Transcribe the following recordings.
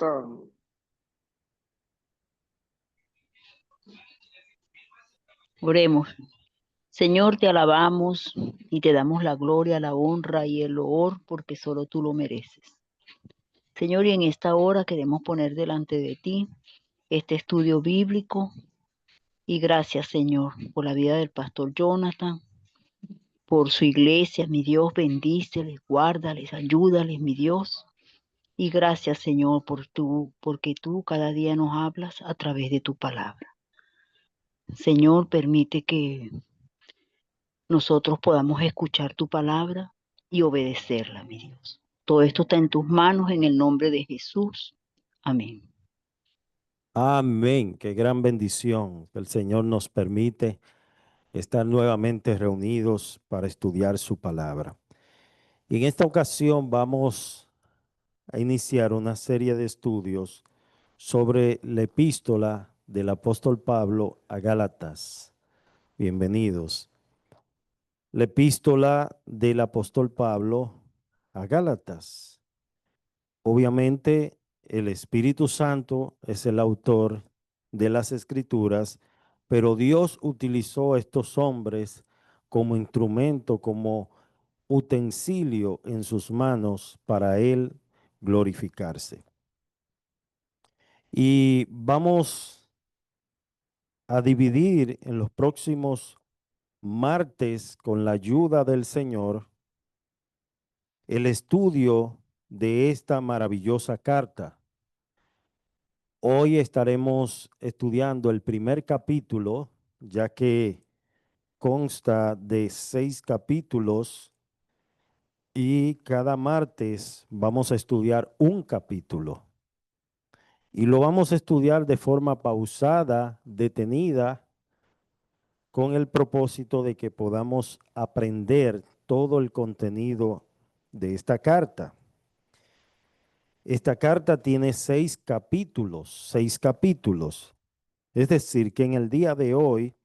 pastor. Oremos. Señor, te alabamos y te damos la gloria, la honra y el loor porque solo tú lo mereces. Señor, y en esta hora queremos poner delante de ti este estudio bíblico y gracias, Señor, por la vida del pastor Jonathan, por su iglesia, mi Dios, bendíceles, guárdales, ayúdales, mi Dios. Y gracias, Señor, porque tú cada día nos hablas a través de tu palabra. Señor, permite que nosotros podamos escuchar tu palabra y obedecerla, mi Dios. Todo esto está en tus manos en el nombre de Jesús. Amén. Amén. Qué gran bendición que el Señor nos permite estar nuevamente reunidos para estudiar su palabra. Y en esta ocasión vamos a iniciar una serie de estudios sobre la epístola del apóstol Pablo a Gálatas. Bienvenidos. La epístola del apóstol Pablo a Gálatas. Obviamente, el Espíritu Santo es el autor de las Escrituras, pero Dios utilizó a estos hombres como instrumento, como utensilio en sus manos para Él glorificarse. Y vamos a dividir en los próximos martes, con la ayuda del Señor, el estudio de esta maravillosa carta. Hoy estaremos estudiando el primer capítulo, ya que consta de 6 capítulos y cada martes vamos a estudiar un capítulo. Y lo vamos a estudiar de forma pausada, detenida, con el propósito de que podamos aprender todo el contenido de esta carta. Esta carta tiene 6 capítulos, 6 capítulos. Es decir, que en el día de hoy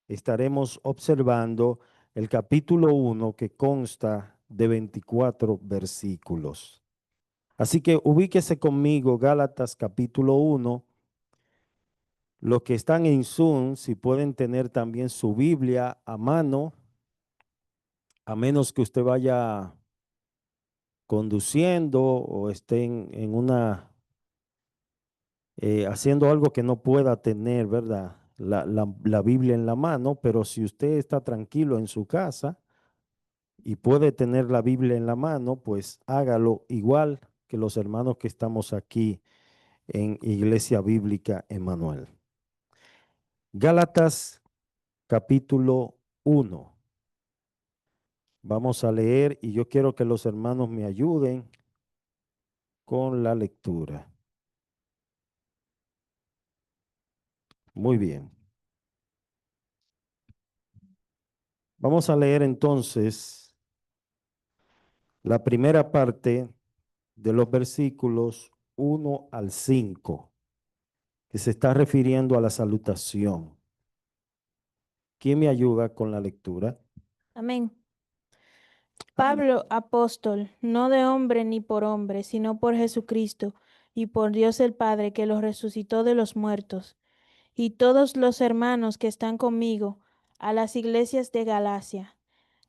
estaremos observando el capítulo 1 que consta de 24 versículos. Así que ubíquese conmigo, Gálatas capítulo 1. Los que están en Zoom, si pueden tener también su Biblia a mano, a menos que usted vaya conduciendo o esté en una haciendo algo que no pueda tener, ¿verdad? La Biblia en la mano, pero si usted está tranquilo en su casa y puede tener la Biblia en la mano, pues hágalo igual que los hermanos que estamos aquí en Iglesia Bíblica Emmanuel. Gálatas capítulo 1. Vamos a leer y yo quiero que los hermanos me ayuden con la lectura. Muy bien. Vamos a leer entonces la primera parte de los versículos 1 al 5, que se está refiriendo a la salutación. ¿Quién me ayuda con la lectura? Amén. Pablo, apóstol, no de hombre ni por hombre, sino por Jesucristo y por Dios el Padre, que los resucitó de los muertos, y todos los hermanos que están conmigo, a las iglesias de Galacia.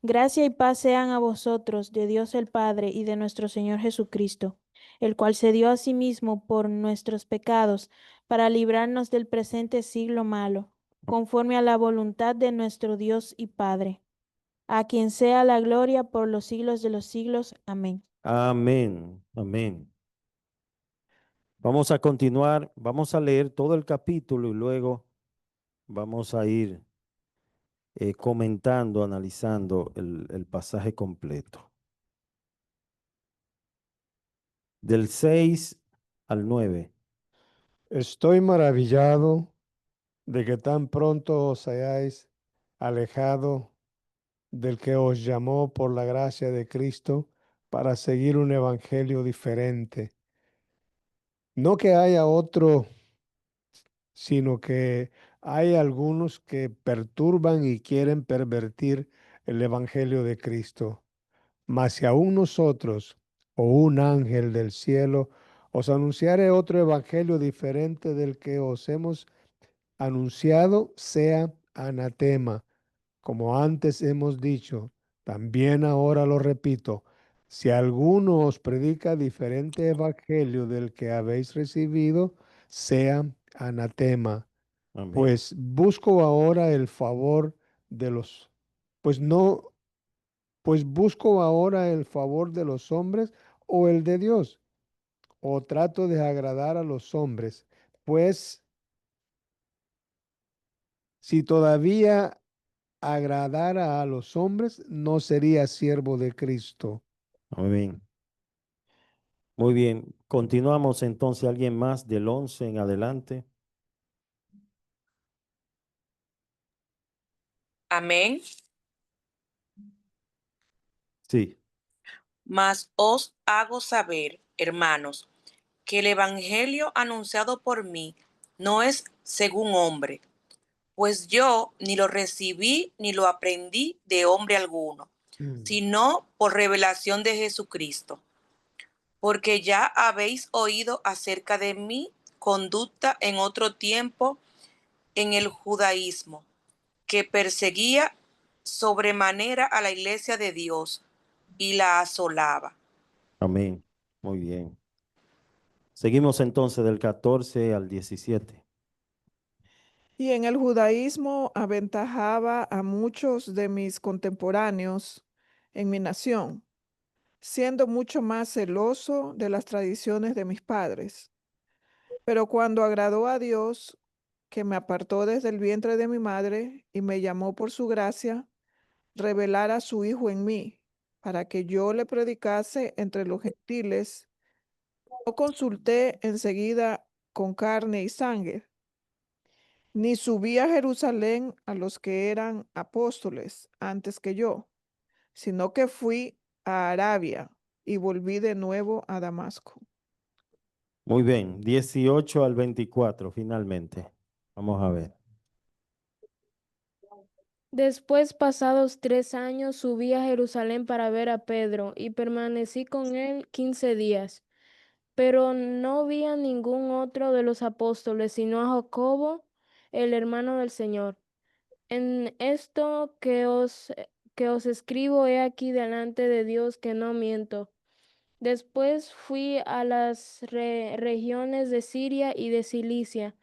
Gracia y paz sean a vosotros, de Dios el Padre y de nuestro Señor Jesucristo, el cual se dio a sí mismo por nuestros pecados, para librarnos del presente siglo malo, conforme a la voluntad de nuestro Dios y Padre, a quien sea la gloria por los siglos de los siglos. Amén. Amén, amén. Vamos a continuar, vamos a leer todo el capítulo y luego vamos a ir comentando, analizando el pasaje completo. Del 6 al 9. Estoy maravillado de que tan pronto os hayáis alejado del que os llamó por la gracia de Cristo para seguir un evangelio diferente. No que haya otro, sino que hay algunos que perturban y quieren pervertir el evangelio de Cristo. Mas si aún nosotros o un ángel del cielo os anunciare otro evangelio diferente del que os hemos anunciado, sea anatema. Como antes hemos dicho, también ahora lo repito, si alguno os predica diferente evangelio del que habéis recibido, sea anatema. Amén. Pues busco ahora el favor de los, pues no, pues busco ahora el favor de los hombres o el de Dios, o trato de agradar a los hombres, pues si todavía agradara a los hombres, no sería siervo de Cristo. Amén. Muy bien. Continuamos entonces. ¿Alguien más del 11 en adelante? Amén. Sí. Mas os hago saber, hermanos, que el evangelio anunciado por mí no es según hombre, pues yo ni lo recibí ni lo aprendí de hombre alguno, sino por revelación de Jesucristo. Porque ya habéis oído acerca de mi conducta en otro tiempo en el judaísmo, que perseguía sobremanera a la iglesia de Dios y la asolaba. Amén. Muy bien. Seguimos entonces del 14 al 17. Y en el judaísmo aventajaba a muchos de mis contemporáneos en mi nación, siendo mucho más celoso de las tradiciones de mis padres. Pero cuando agradó a Dios, que me apartó desde el vientre de mi madre y me llamó por su gracia, revelar a su Hijo en mí, para que yo le predicase entre los gentiles, no consulté enseguida con carne y sangre, ni subí a Jerusalén a los que eran apóstoles antes que yo, sino que fui a Arabia y volví de nuevo a Damasco. Muy bien. 18 al 24 finalmente. Vamos a ver. Después, pasados 3 años, subí a Jerusalén para ver a Pedro y permanecí con él 15 días. Pero no vi a ningún otro de los apóstoles, sino a Jacobo, el hermano del Señor. En esto que os escribo, he aquí delante de Dios que no miento. Después fui a las regiones de Siria y de Cilicia,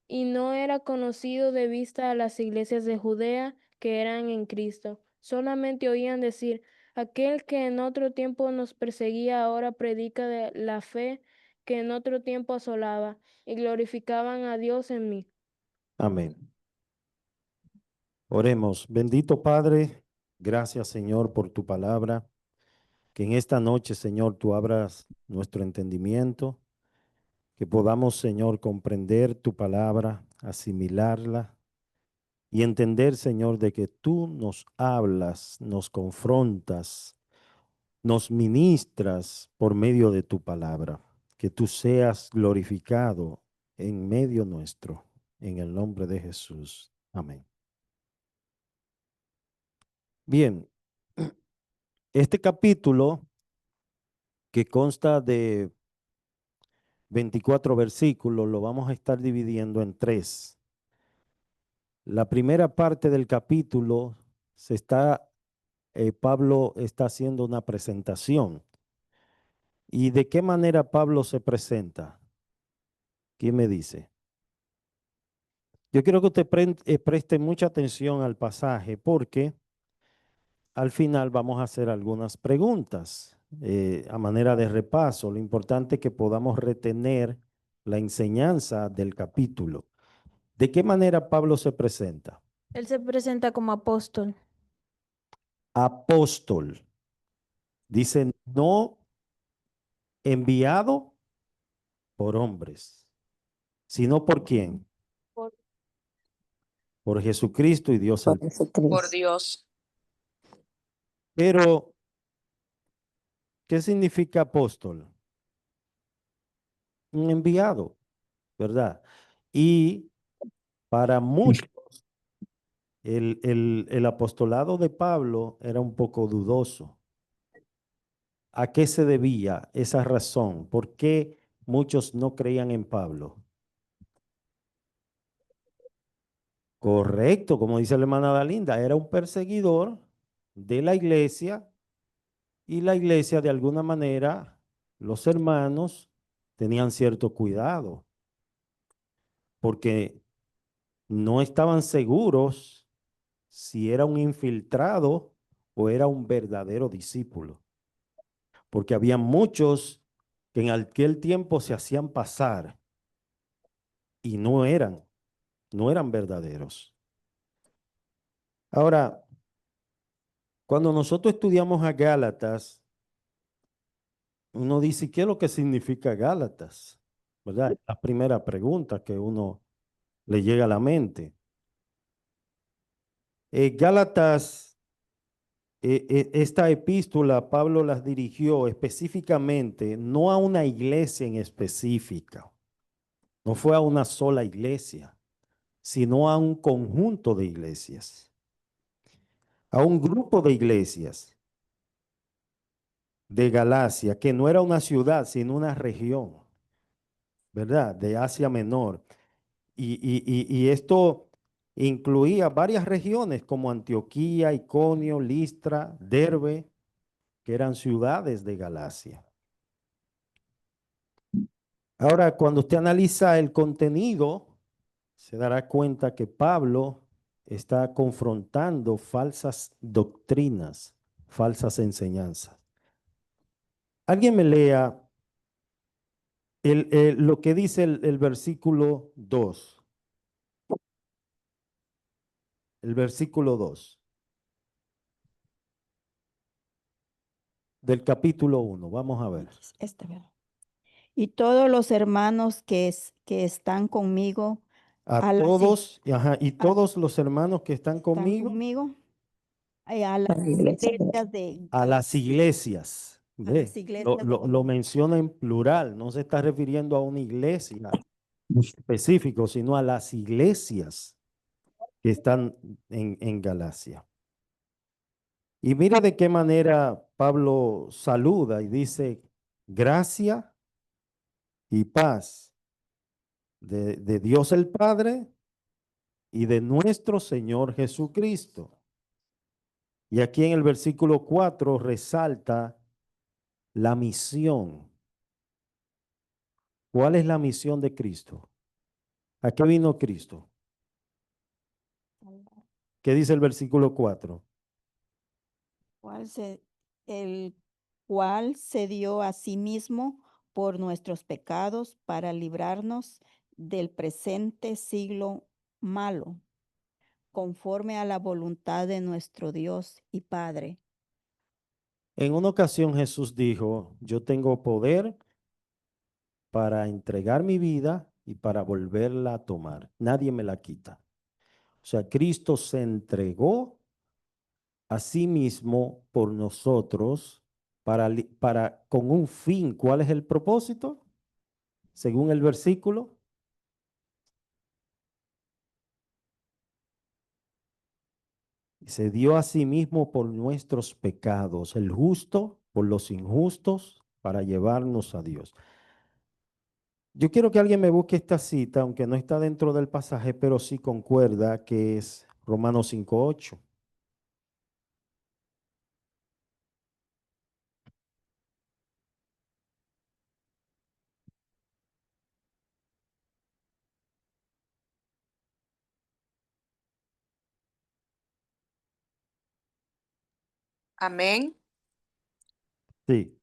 y no era conocido de vista a las iglesias de Judea que eran en Cristo. Solamente oían decir, aquel que en otro tiempo nos perseguía ahora predica de la fe que en otro tiempo asolaba, y glorificaban a Dios en mí. Amén. Oremos. Bendito Padre, gracias Señor por tu palabra. Que en esta noche, Señor, tú abras nuestro entendimiento, que podamos, Señor, comprender tu palabra, asimilarla y entender, Señor, de que tú nos hablas, nos confrontas, nos ministras por medio de tu palabra. Que tú seas glorificado en medio nuestro, en el nombre de Jesús. Amén. Bien, este capítulo que consta de 24 versículos, lo vamos a estar dividiendo en tres. La primera parte del capítulo Pablo está haciendo una presentación. ¿Y de qué manera Pablo se presenta? ¿Quién me dice? Yo quiero que usted preste mucha atención al pasaje porque al final vamos a hacer algunas preguntas a manera de repaso. Lo importante es que podamos retener la enseñanza del capítulo. ¿De qué manera Pablo se presenta? Él se presenta como apóstol. Apóstol. Dice, no enviado por hombres, sino por quién? Por- Por Jesucristo y Dios Por el Padre. Por Jesucristo. Dios. Pero, ¿qué significa apóstol? Un enviado, ¿verdad? Y para muchos, el apostolado de Pablo era un poco dudoso. ¿A qué se debía esa razón? ¿Por qué muchos no creían en Pablo. Correcto, como dice la hermana Dalinda, era un perseguidor de la iglesia y la iglesia de alguna manera, los hermanos tenían cierto cuidado porque no estaban seguros si era un infiltrado o era un verdadero discípulo, porque había muchos que en aquel tiempo se hacían pasar y no eran verdaderos. Ahora, cuando nosotros estudiamos a Gálatas, uno dice, ¿qué es lo que significa Gálatas? ¿Verdad? La primera pregunta que uno le llega a la mente. Gálatas, esta epístola Pablo las dirigió específicamente, no a una iglesia en específica, no fue a una sola iglesia, sino a un conjunto de iglesias, a un grupo de iglesias de Galacia, que no era una ciudad, sino una región, ¿verdad? De Asia Menor. Y esto incluía varias regiones como Antioquía, Iconio, Listra, Derbe, que eran ciudades de Galacia. Ahora, cuando usted analiza el contenido, se dará cuenta que Pablo está confrontando falsas doctrinas, falsas enseñanzas. Alguien me lea lo que dice el versículo 2. El versículo 2 del capítulo 1. Vamos a ver. ¿Verdad? Y todos los hermanos que están conmigo, A las todos, y todos los hermanos que están están conmigo, conmigo, a las iglesias de a las iglesias. a Ve, las iglesias de lo menciona en plural, no se está refiriendo a una iglesia específico, sino a las iglesias que están en Galacia. Y mira de qué manera Pablo saluda y dice, gracia y paz de Dios el Padre y de nuestro Señor Jesucristo. Y aquí en el versículo 4 resalta la misión. ¿Cuál es la misión de Cristo? ¿A qué vino Cristo? ¿Qué dice el versículo 4? el cual se dio a sí mismo por nuestros pecados para librarnos del presente siglo malo, conforme a la voluntad de nuestro Dios y Padre. En una ocasión Jesús dijo, yo tengo poder para entregar mi vida y para volverla a tomar. Nadie me la quita. O sea, Cristo se entregó a sí mismo por nosotros para con un fin. ¿Cuál es el propósito? Según el versículo. Se dio a sí mismo por nuestros pecados, el justo por los injustos, para llevarnos a Dios. Yo quiero que alguien me busque esta cita, aunque no está dentro del pasaje, pero sí concuerda, que es Romanos 5:8. Amén. Sí,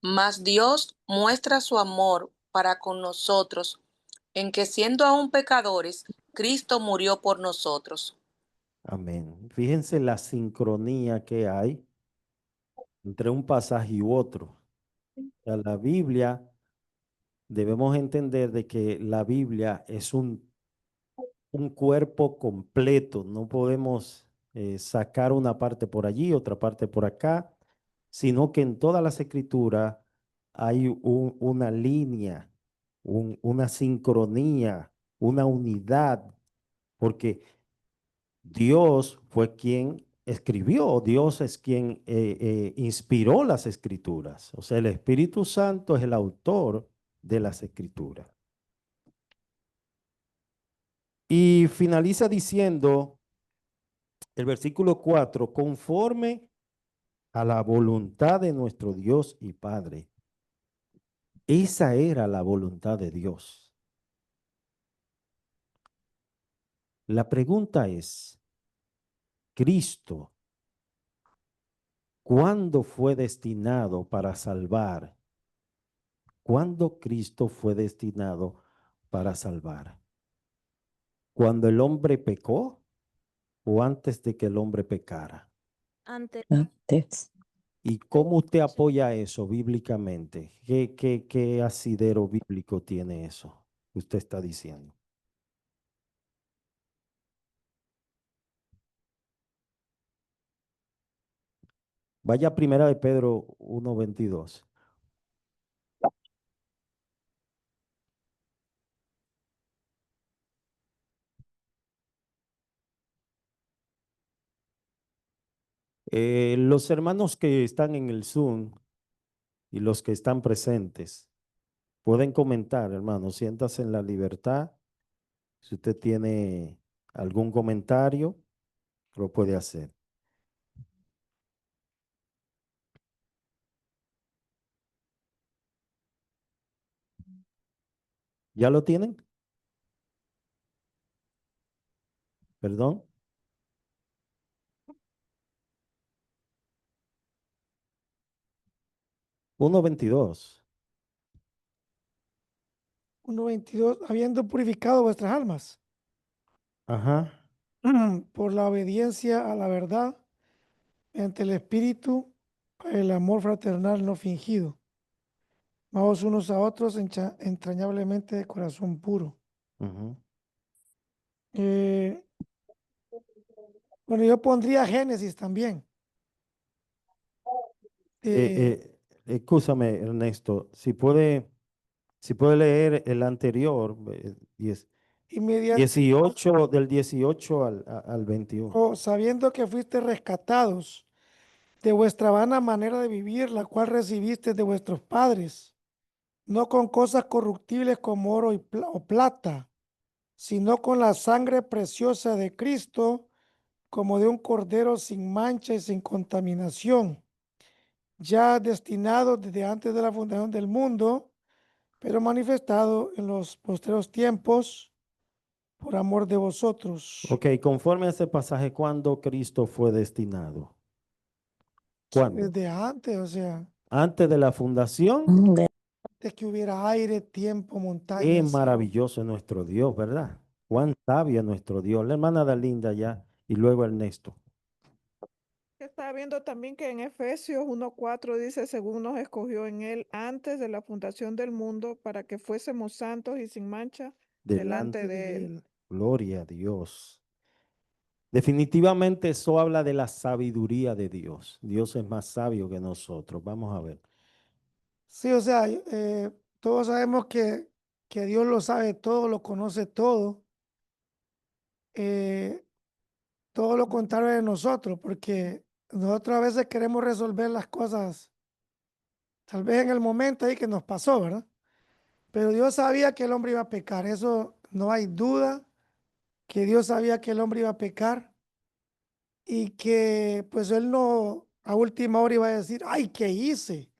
Mas Dios muestra su amor para con nosotros en que siendo aún pecadores, Cristo murió por nosotros. amén. Fíjense la sincronía que hay entre un pasaje y otro. La Biblia, debemos entender de que la Biblia es un cuerpo completo. No podemos sacar una parte por allí, otra parte por acá, sino que en todas las escrituras hay una línea, una sincronía, una unidad, porque Dios fue quien escribió, Dios es quien inspiró las escrituras. O sea, el Espíritu Santo es el autor de las escrituras. Y finaliza diciendo el versículo 4, conforme a la voluntad de nuestro Dios y Padre. Esa era la voluntad de Dios. La pregunta es, Cristo, ¿cuándo fue destinado para salvar? ¿Cuándo Cristo fue destinado para salvar? ¿Cuando el hombre pecó o antes de que el hombre pecara? Antes. Antes. ¿Y cómo usted apoya eso bíblicamente? ¿Qué asidero bíblico tiene eso que usted está diciendo? Vaya a Primera de Pedro 1:22. Los hermanos que están en el Zoom y los que están presentes pueden comentar, hermano, siéntase en la libertad. Si usted tiene algún comentario, lo puede hacer. ¿Ya lo tienen? Perdón. Uno 22. 1:22, habiendo purificado vuestras almas Ajá. por la obediencia a la verdad, mediante el Espíritu, el amor fraternal no fingido, amados unos a otros entrañablemente de corazón puro. Ujú. Eh, bueno, yo pondría Génesis también. Escúchame, Ernesto, si puede leer el anterior, 18, del 18 al 21. Sabiendo que fuiste rescatados de vuestra vana manera de vivir, la cual recibiste de vuestros padres, no con cosas corruptibles como oro o plata, sino con la sangre preciosa de Cristo, como de un cordero sin mancha y sin contaminación, ya destinado desde antes de la fundación del mundo, pero manifestado en los postreros tiempos por amor de vosotros. Ok, conforme a ese pasaje, ¿cuándo Cristo fue destinado? ¿Cuándo? Desde antes, o sea, Antes de la fundación. de que hubiera aire, tiempo, Qué montañas. maravilloso es nuestro Dios, ¿verdad? Cuán sabio es nuestro Dios. La hermana Dalinda ya, y luego Ernesto. Estaba viendo también que en Efesios 1:4 dice, según nos escogió en él antes de la fundación del mundo, para que fuésemos santos y sin mancha delante de él. Gloria a Dios. Definitivamente eso habla de la sabiduría de Dios. Dios es más sabio que nosotros. Vamos a ver. Sí, o sea, todos sabemos que Dios lo sabe todo, lo conoce todo. Todo lo contrario de nosotros, porque nosotros a veces queremos resolver las cosas, tal vez en el momento ahí que nos pasó, ¿verdad? Pero Dios sabía que el hombre iba a pecar, eso no hay duda, que Dios sabía que el hombre iba a pecar y que pues él no a última hora iba a decir, ay, ¿qué hice?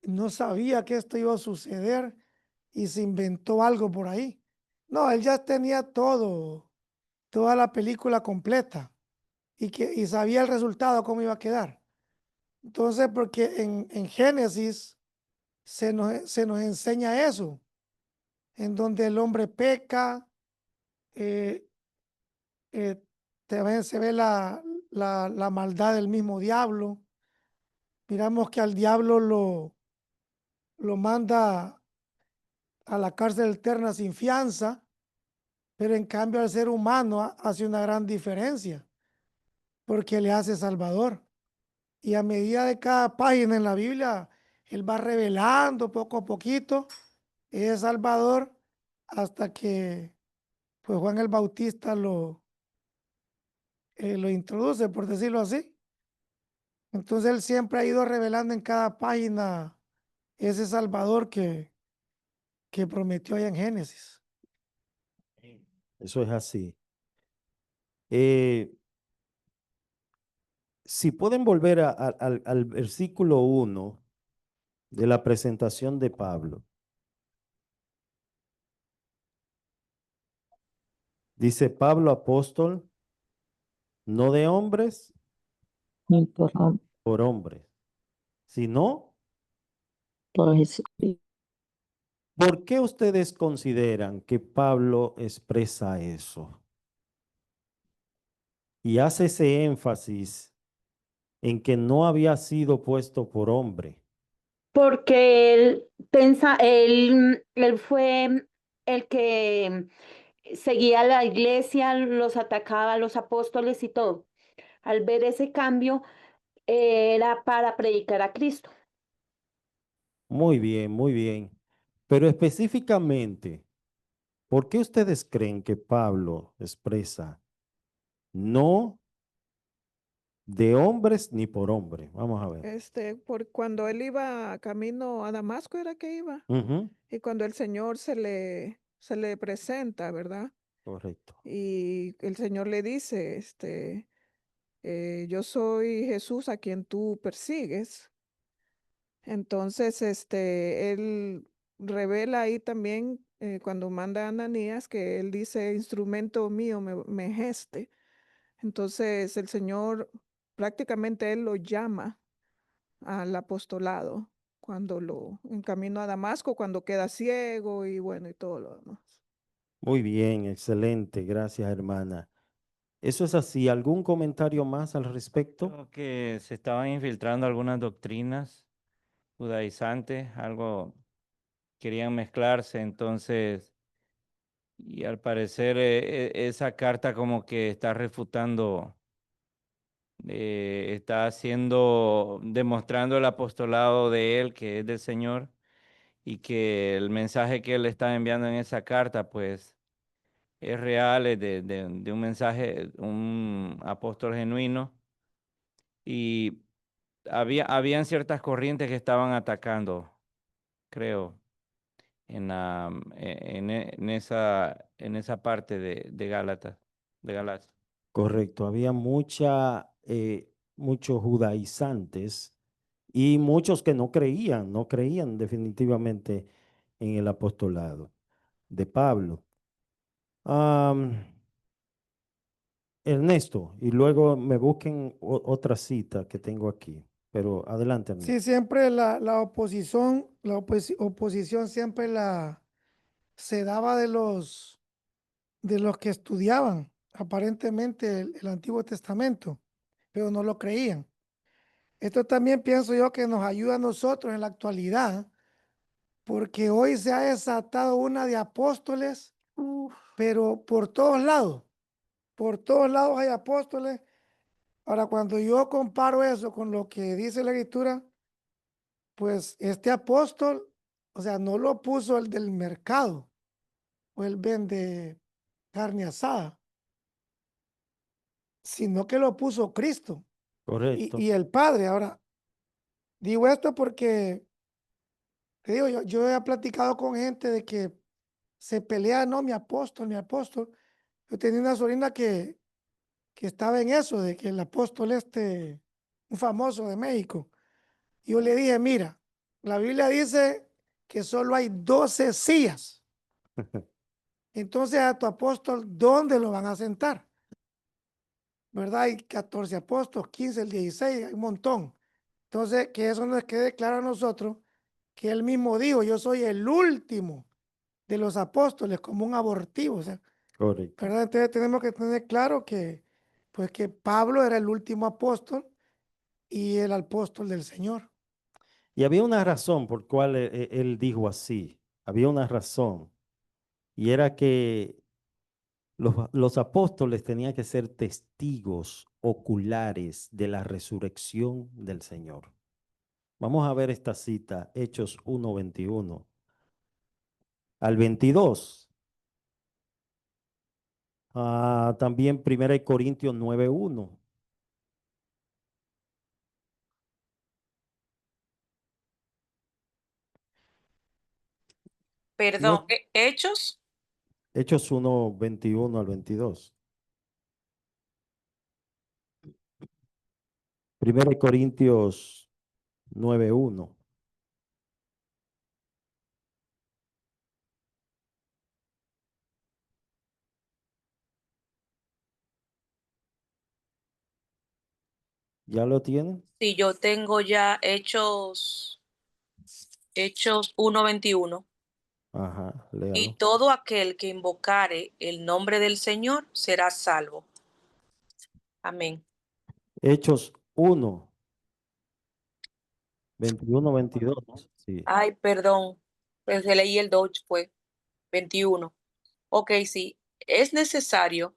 No sabía que esto iba a suceder y se inventó algo por ahí. No, él ya tenía todo, toda la película completa y sabía el resultado, cómo iba a quedar. Entonces, porque en Génesis se nos enseña eso, en donde el hombre peca, eh, se ve la maldad del mismo diablo. Miramos que al diablo lo manda a la cárcel eterna sin fianza, pero en cambio al ser humano hace una gran diferencia, porque le hace salvador. Y a medida de cada página en la Biblia, él va revelando poco a poquito es Salvador hasta que pues Juan el Bautista lo introduce, por decirlo así. Entonces él siempre ha ido revelando en cada página ese Salvador que prometió allá en Génesis. Eso es así. Eh, si pueden volver al versículo 1 de la presentación de Pablo. Dice Pablo apóstol, no de hombres Ni por favor, por hombres, sino, por Jesucristo. ¿por qué ustedes consideran que Pablo expresa eso? Y hace ese énfasis en que no había sido puesto por hombre. Porque él fue el que seguía la iglesia, los atacaba a los apóstoles y todo. Al ver ese cambio, era para predicar a Cristo. Muy bien, muy bien. Pero específicamente, ¿por qué ustedes creen que Pablo expresa no de hombres ni por hombre? Vamos a ver. Por cuando él iba camino a Damasco era que iba. Ujú, Y cuando el Señor se le presenta, ¿verdad? correcto. Y el Señor le dice, yo soy Jesús a quien tú persigues. Entonces, él revela ahí también cuando manda a Ananías que él dice, instrumento mío me es este. Entonces, el Señor prácticamente él lo llama al apostolado cuando lo encaminó a Damasco, cuando queda ciego y bueno, y todo lo demás. Muy bien, excelente. Gracias, hermana. Eso es así. ¿Algún comentario más al respecto? Creo que se estaban infiltrando algunas doctrinas judaizantes, algo querían mezclarse, entonces, y al parecer esa carta como que está refutando, está haciendo, demostrando el apostolado de él, que es del Señor, y que el mensaje que él está enviando en esa carta, pues, es real, es de un mensaje, un apóstol genuino, y habían ciertas corrientes que estaban atacando, creo, en esa parte de Gálatas, de Galacia. Correcto. Había muchos judaizantes y muchos que no creían definitivamente en el apostolado de Pablo. Am, Ernesto, y luego me busquen otra cita que tengo aquí, pero adelante, Sí, Ernesto. siempre la oposición, oposición siempre se daba de los que estudiaban aparentemente el Antiguo Testamento, pero no lo creían. Esto también pienso yo que nos ayuda a nosotros en la actualidad, porque hoy se ha desatado una de apóstoles, pero por todos lados hay apóstoles. Ahora, cuando yo comparo eso con lo que dice la Escritura, pues este apóstol, o sea, no lo puso el del mercado o el vende carne asada, sino que lo puso Cristo Correcto. y el Padre. Ahora, digo esto porque, te digo, yo he platicado con gente de que se pelea, no, mi apóstol, mi apóstol. Yo tenía una sobrina que estaba en eso, de que el apóstol un famoso de México. Y yo le dije, mira, la Biblia dice que solo hay 12 sillas. Entonces a tu apóstol, ¿dónde lo van a sentar? ¿Verdad? Hay 14 apóstoles, 15, el 16, hay un montón. Entonces, que eso nos quede claro a nosotros, que él mismo dijo, yo soy el último de los apóstoles, como un abortivo. O sea, Correcto. ¿verdad? Entonces tenemos que tener claro que, pues, que Pablo era el último apóstol y el apóstol del Señor. Y había una razón por cual él dijo así. Había una razón. Y era que los apóstoles tenían que ser testigos oculares de la resurrección del Señor. Vamos a ver esta cita, Hechos 1:21 al 22. También 1 Corintios 9:1. Perdón, Hechos. Hechos 1:21 al 22. 1 Corintios 9:1. ¿Ya lo tienen? Sí, yo tengo ya Hechos 1:21. Ajá, Y léalo. todo aquel que invocare el nombre del Señor será salvo. Amén. Hechos 1, 21, 22. Sí, Ay, perdón. Pues leí el 2, fue 21. Ok, sí. Es necesario,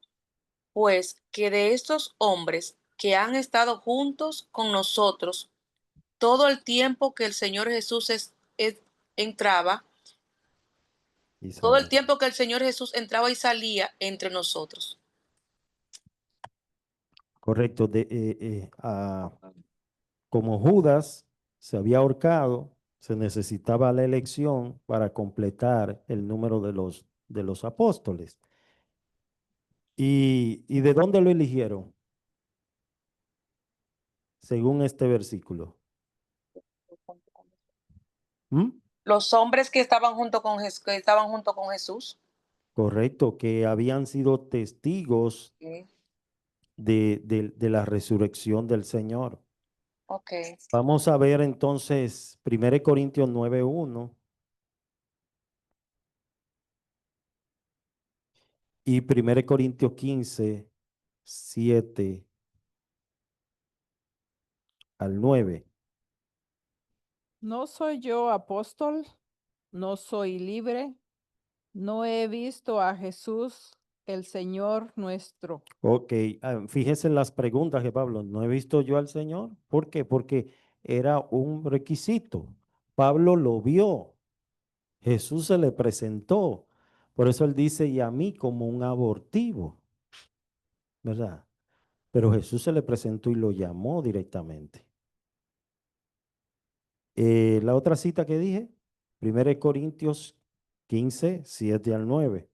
pues, que de estos hombres que han estado juntos con nosotros todo el tiempo que el Señor Jesús entraba, y todo el salí. tiempo que el Señor Jesús entraba y salía entre nosotros. Correcto. Como Judas se había ahorcado, se necesitaba la elección para completar el número de los apóstoles. ¿Y de dónde lo eligieron? Según este versículo. ¿Mm? Los hombres que estaban junto con Jesús. Correcto, que habían sido testigos Sí. de la resurrección del Señor. Ok. Vamos a ver entonces 1 Corintios 9:1 y 1 Corintios 15:7 al 9. No soy yo apóstol, no soy libre, no he visto a Jesús, el Señor nuestro. Ok, fíjese en las preguntas que Pablo, ¿no he visto yo al Señor? ¿Por qué? Porque era un requisito. Pablo lo vio, Jesús se le presentó. Por eso él dice, y a mí como un abortivo, ¿verdad? Pero Jesús se le presentó y lo llamó directamente. La otra cita que dije, 1 Corintios 15:7 al 9.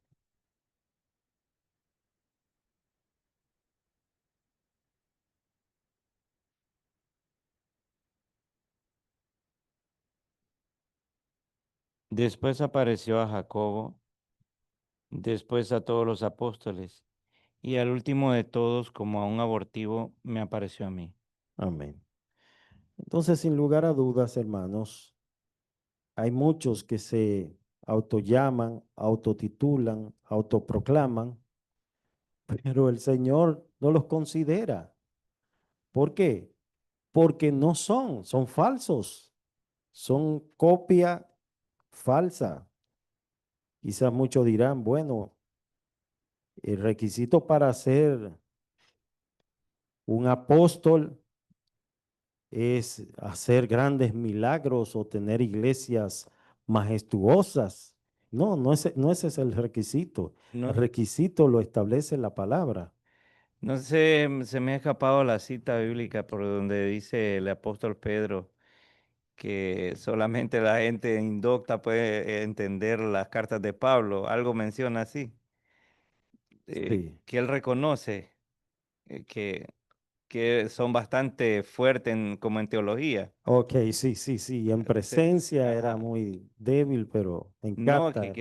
Después apareció a Jacobo, después a todos los apóstoles, y al último de todos, como a un abortivo, me apareció a mí. Amén. Entonces, sin lugar a dudas, hermanos, hay muchos que se autollaman, autotitulan, autoproclaman, pero el Señor no los considera. ¿Por qué? Porque no son falsos, son copia falsa. Quizás muchos dirán, bueno, el requisito para ser un apóstol es hacer grandes milagros o tener iglesias majestuosas. No, no ese es el requisito. El No, requisito lo establece la palabra. no sé, se me ha escapado la cita bíblica por donde dice el apóstol Pedro que solamente la gente indocta puede entender las cartas de Pablo. Algo menciona así, Sí. que él reconoce que son bastante fuertes como en teología. Ok, sí. En presencia era Ajá. muy débil, pero en No, carta,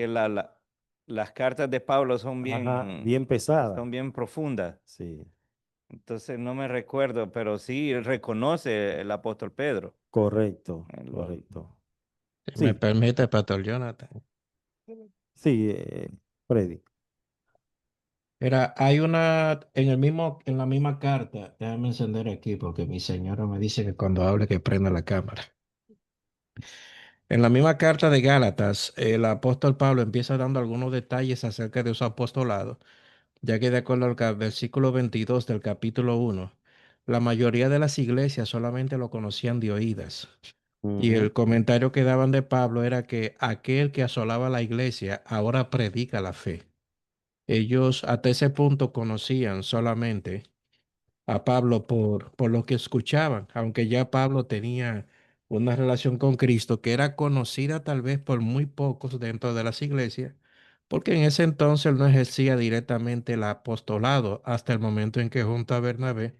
las cartas de Pablo ajá, bien pesada. son bien profundas. Sí, Entonces no me recuerdo, pero sí reconoce el apóstol Pedro. correcto, Lo- correcto. Si me Sí, permite, Pastor Jonathan. sí, Freddy. Mira, en la misma carta, déjame encender aquí porque mi señora me dice que cuando hable que prenda la cámara. En la misma carta de Gálatas, el apóstol Pablo empieza dando algunos detalles acerca de su apostolado, ya que de acuerdo al versículo 22 del capítulo 1, la mayoría de las iglesias solamente lo conocían de oídas. Y Ujú. el comentario que daban de Pablo era que aquel que asolaba la iglesia ahora predica la fe. Ellos hasta ese punto conocían solamente a Pablo por lo que escuchaban, aunque ya Pablo tenía una relación con Cristo que era conocida tal vez por muy pocos dentro de las iglesias, porque en ese entonces él no ejercía directamente el apostolado hasta el momento en que junto a Bernabé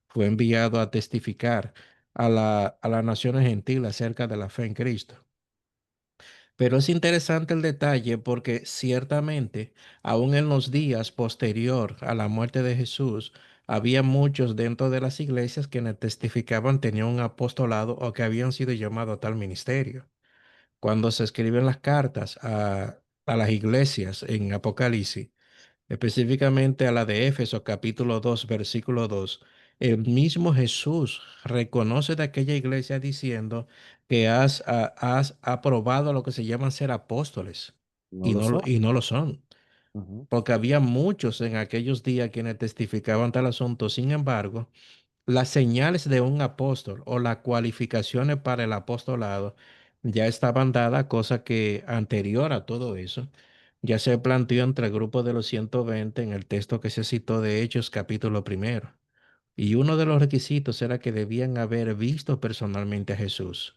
fue enviado a testificar a las naciones gentiles acerca de la fe en Cristo. Pero es interesante el detalle porque ciertamente, aún en los días posterior a la muerte de Jesús, había muchos dentro de las iglesias que testificaban tenían un apostolado o que habían sido llamados a tal ministerio. Cuando se escriben las cartas a las iglesias en Apocalipsis, específicamente a la de Éfeso, capítulo 2, versículo 2, el mismo Jesús reconoce de aquella iglesia diciendo que has aprobado lo que se llaman ser apóstoles No lo son. y no lo son, Ujú, porque había muchos en aquellos días quienes testificaban tal asunto. Sin embargo, las señales de un apóstol o las cualificaciones para el apostolado ya estaban dadas, cosa que anterior a todo eso ya se planteó entre el grupo de los 120 en el texto que se citó de Hechos capítulo primero. Y uno de los requisitos era que debían haber visto personalmente a Jesús.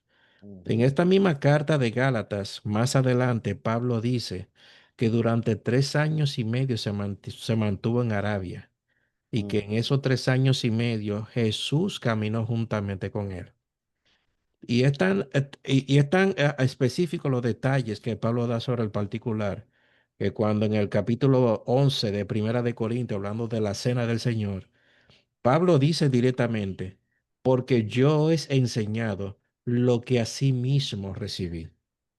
En ujú, esta misma carta de Gálatas, más adelante, Pablo dice que durante 3 años y medio se mantuvo en Arabia y que en ujú, esos 3 años y medio Jesús caminó juntamente con él. Y es tan específico los detalles que Pablo da sobre el particular, que cuando en el capítulo 11 de Primera de Corintios, hablando de la cena del Señor, Pablo dice directamente, porque yo he enseñado lo que mismo recibí.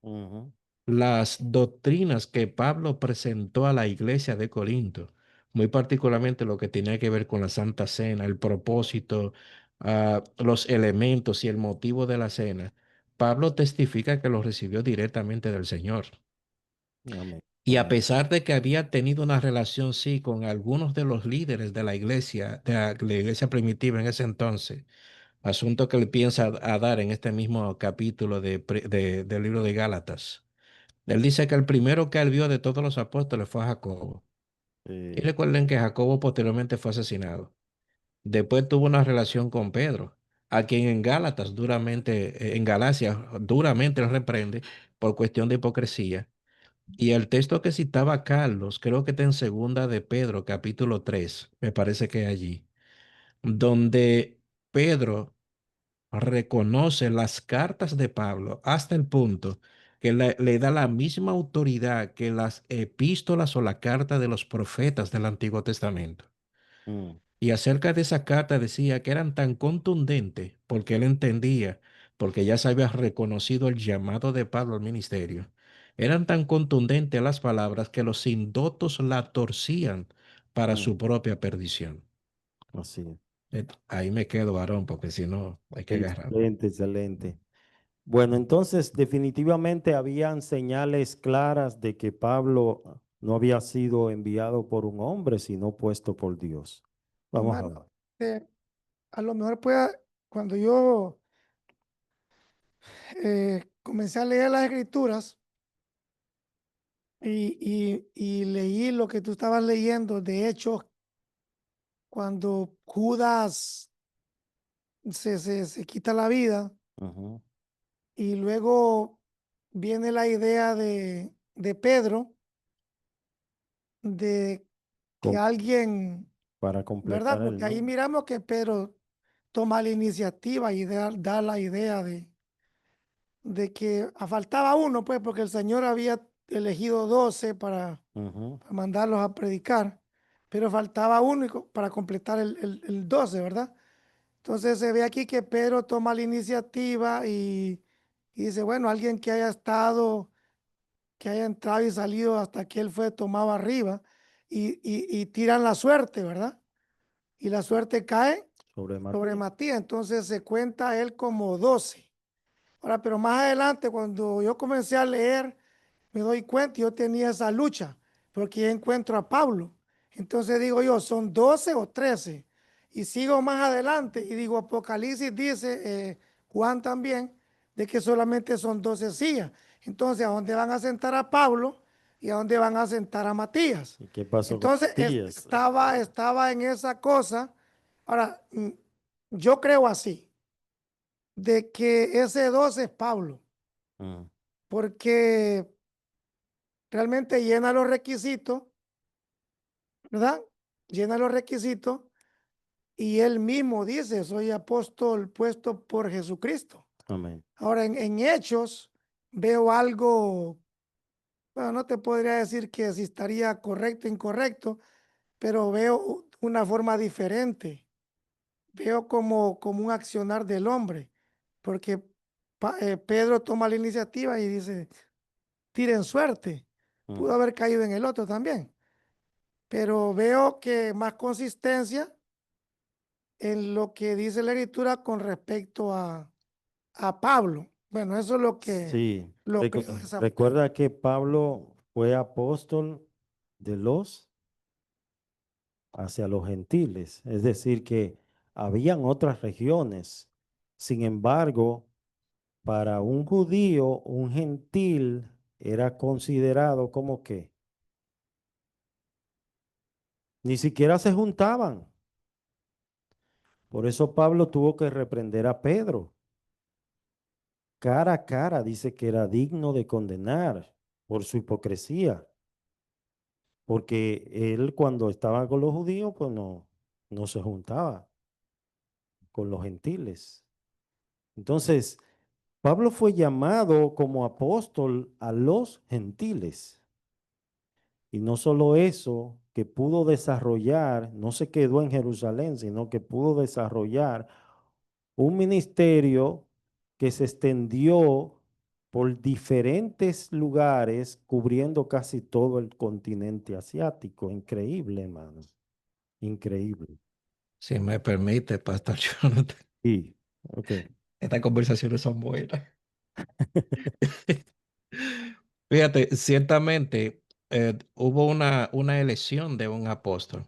ujú. Las doctrinas que Pablo presentó a la iglesia de Corinto, muy particularmente lo que tenía que ver con la Santa Cena, el propósito, los elementos y el motivo de la cena, Pablo testifica que lo recibió directamente del Señor. Amén. Y a Amén. pesar de que había tenido una relación, sí, con algunos de los líderes de la iglesia primitiva en ese entonces, asunto que le piensa a dar en este mismo capítulo del libro de Gálatas. Él dice que el primero que él vio de todos los apóstoles fue a Jacobo. Y recuerden que Jacobo posteriormente fue asesinado. Después tuvo una relación con Pedro, a quien en Gálatas en Galacia, duramente lo reprende por cuestión de hipocresía. Y el texto que citaba Carlos, creo que está en segunda de Pedro, capítulo 3, me parece que allí, donde Pedro reconoce las cartas de Pablo hasta el punto que le da la misma autoridad que las epístolas o la carta de los profetas del Antiguo Testamento. Mm, Y acerca de esa carta decía que eran tan contundentes porque él entendía, porque ya se había reconocido el llamado de Pablo al ministerio. Eran tan contundentes las palabras que los indotos la torcían para mm, su propia perdición. así es. Ahí me quedo, varón, porque si no hay que agarrar. Excelente, excelente. Bueno, entonces definitivamente habían señales claras de que Pablo no había sido enviado por un hombre, sino puesto por Dios. Vamos a ver. Hermano, a lo mejor pueda, cuando yo comencé a leer las escrituras y leí lo que tú estabas leyendo, de hecho, cuando Judas se quita la vida Ujú. y luego viene la idea de Pedro de que Com- alguien, para ¿verdad? completar el Porque ahí nombre. miramos que Pedro toma la iniciativa y da la idea de que faltaba uno, pues, porque el Señor había elegido 12 Ujú, para mandarlos a predicar, pero faltaba uno para completar el 12, ¿verdad? Entonces se ve aquí que Pedro toma la iniciativa y dice, bueno, alguien que haya estado, que haya entrado y salido hasta que él fue tomado arriba y tiran la suerte, ¿verdad? Y la suerte cae sobre sobre Matías. Matías, entonces se cuenta él como 12. Ahora, pero más adelante, cuando yo comencé a leer, me doy cuenta, yo tenía esa lucha, porque ya encuentro a Pablo. Entonces digo yo, ¿son 12 o 13? Y sigo más adelante y digo, Apocalipsis dice, Juan también, de que solamente son 12 sillas. Entonces, ¿a dónde van a sentar a Pablo? ¿Y a dónde van a sentar a Matías? ¿Y qué pasó Entonces con Matías? estaba en esa cosa. Ahora, yo creo así, de que ese 2 es Pablo, Mm, porque realmente llena los requisitos, ¿verdad? Llena los requisitos y él mismo dice, soy apóstol puesto por Jesucristo. amén. Ahora, en Hechos veo algo, bueno, no te podría decir que si estaría correcto o incorrecto, pero veo una forma diferente. Veo como un accionar del hombre, porque Pedro toma la iniciativa y dice, tiren suerte. Mm, Pudo haber caído en el otro también, pero veo que más consistencia en lo que dice la escritura con respecto a Pablo. Bueno, eso es Sí, lo creo de esa manera. recuerda que Pablo fue apóstol de los hacia los gentiles, es decir, que habían otras regiones. Sin embargo, para un judío, un gentil era considerado como que ni siquiera se juntaban. Por eso Pablo tuvo que reprender a Pedro. Cara a cara dice que era digno de condenar por su hipocresía, porque él cuando estaba con los judíos, pues no se juntaba con los gentiles. Entonces, Pablo fue llamado como apóstol a los gentiles. Y no solo eso, que pudo desarrollar, no se quedó en Jerusalén, sino que pudo desarrollar un ministerio que se extendió por diferentes lugares, cubriendo casi todo el continente asiático. Increíble, hermanos. Increíble. Si me permite, Pastor Jonathan, Sí, ok. estas conversaciones son buenas. Fíjate, ciertamente hubo una elección de un apóstol.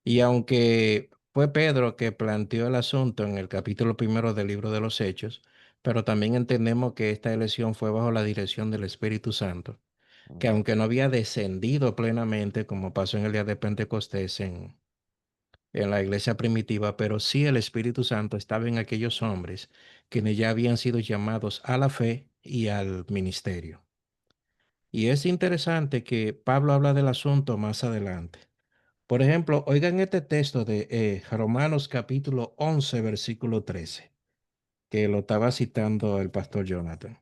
Y aunque fue Pedro que planteó el asunto en el capítulo primero del libro de los Hechos, pero también entendemos que esta elección fue bajo la dirección del Espíritu Santo, que aunque no había descendido plenamente, como pasó en el día de Pentecostés en la iglesia primitiva, pero sí el Espíritu Santo estaba en aquellos hombres quienes ya habían sido llamados a la fe y al ministerio. Y es interesante que Pablo habla del asunto más adelante. Por ejemplo, oigan este texto de Romanos capítulo 11, versículo 13, que lo estaba citando el pastor Jonathan.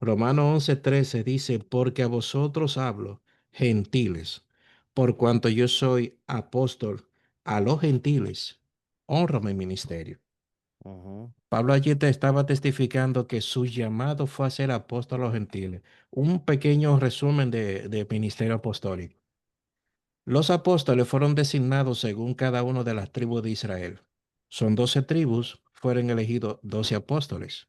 Romanos 11, 13 dice, porque a vosotros hablo, gentiles, por cuanto yo soy apóstol a los gentiles, honra mi ministerio. Ujú. Pablo allí te estaba testificando que su llamado fue a ser apóstol a los gentiles. Un pequeño resumen de ministerio apostólico. Los apóstoles fueron designados según cada una de las tribus de Israel. Son 12 tribus, fueron elegidos 12 apóstoles.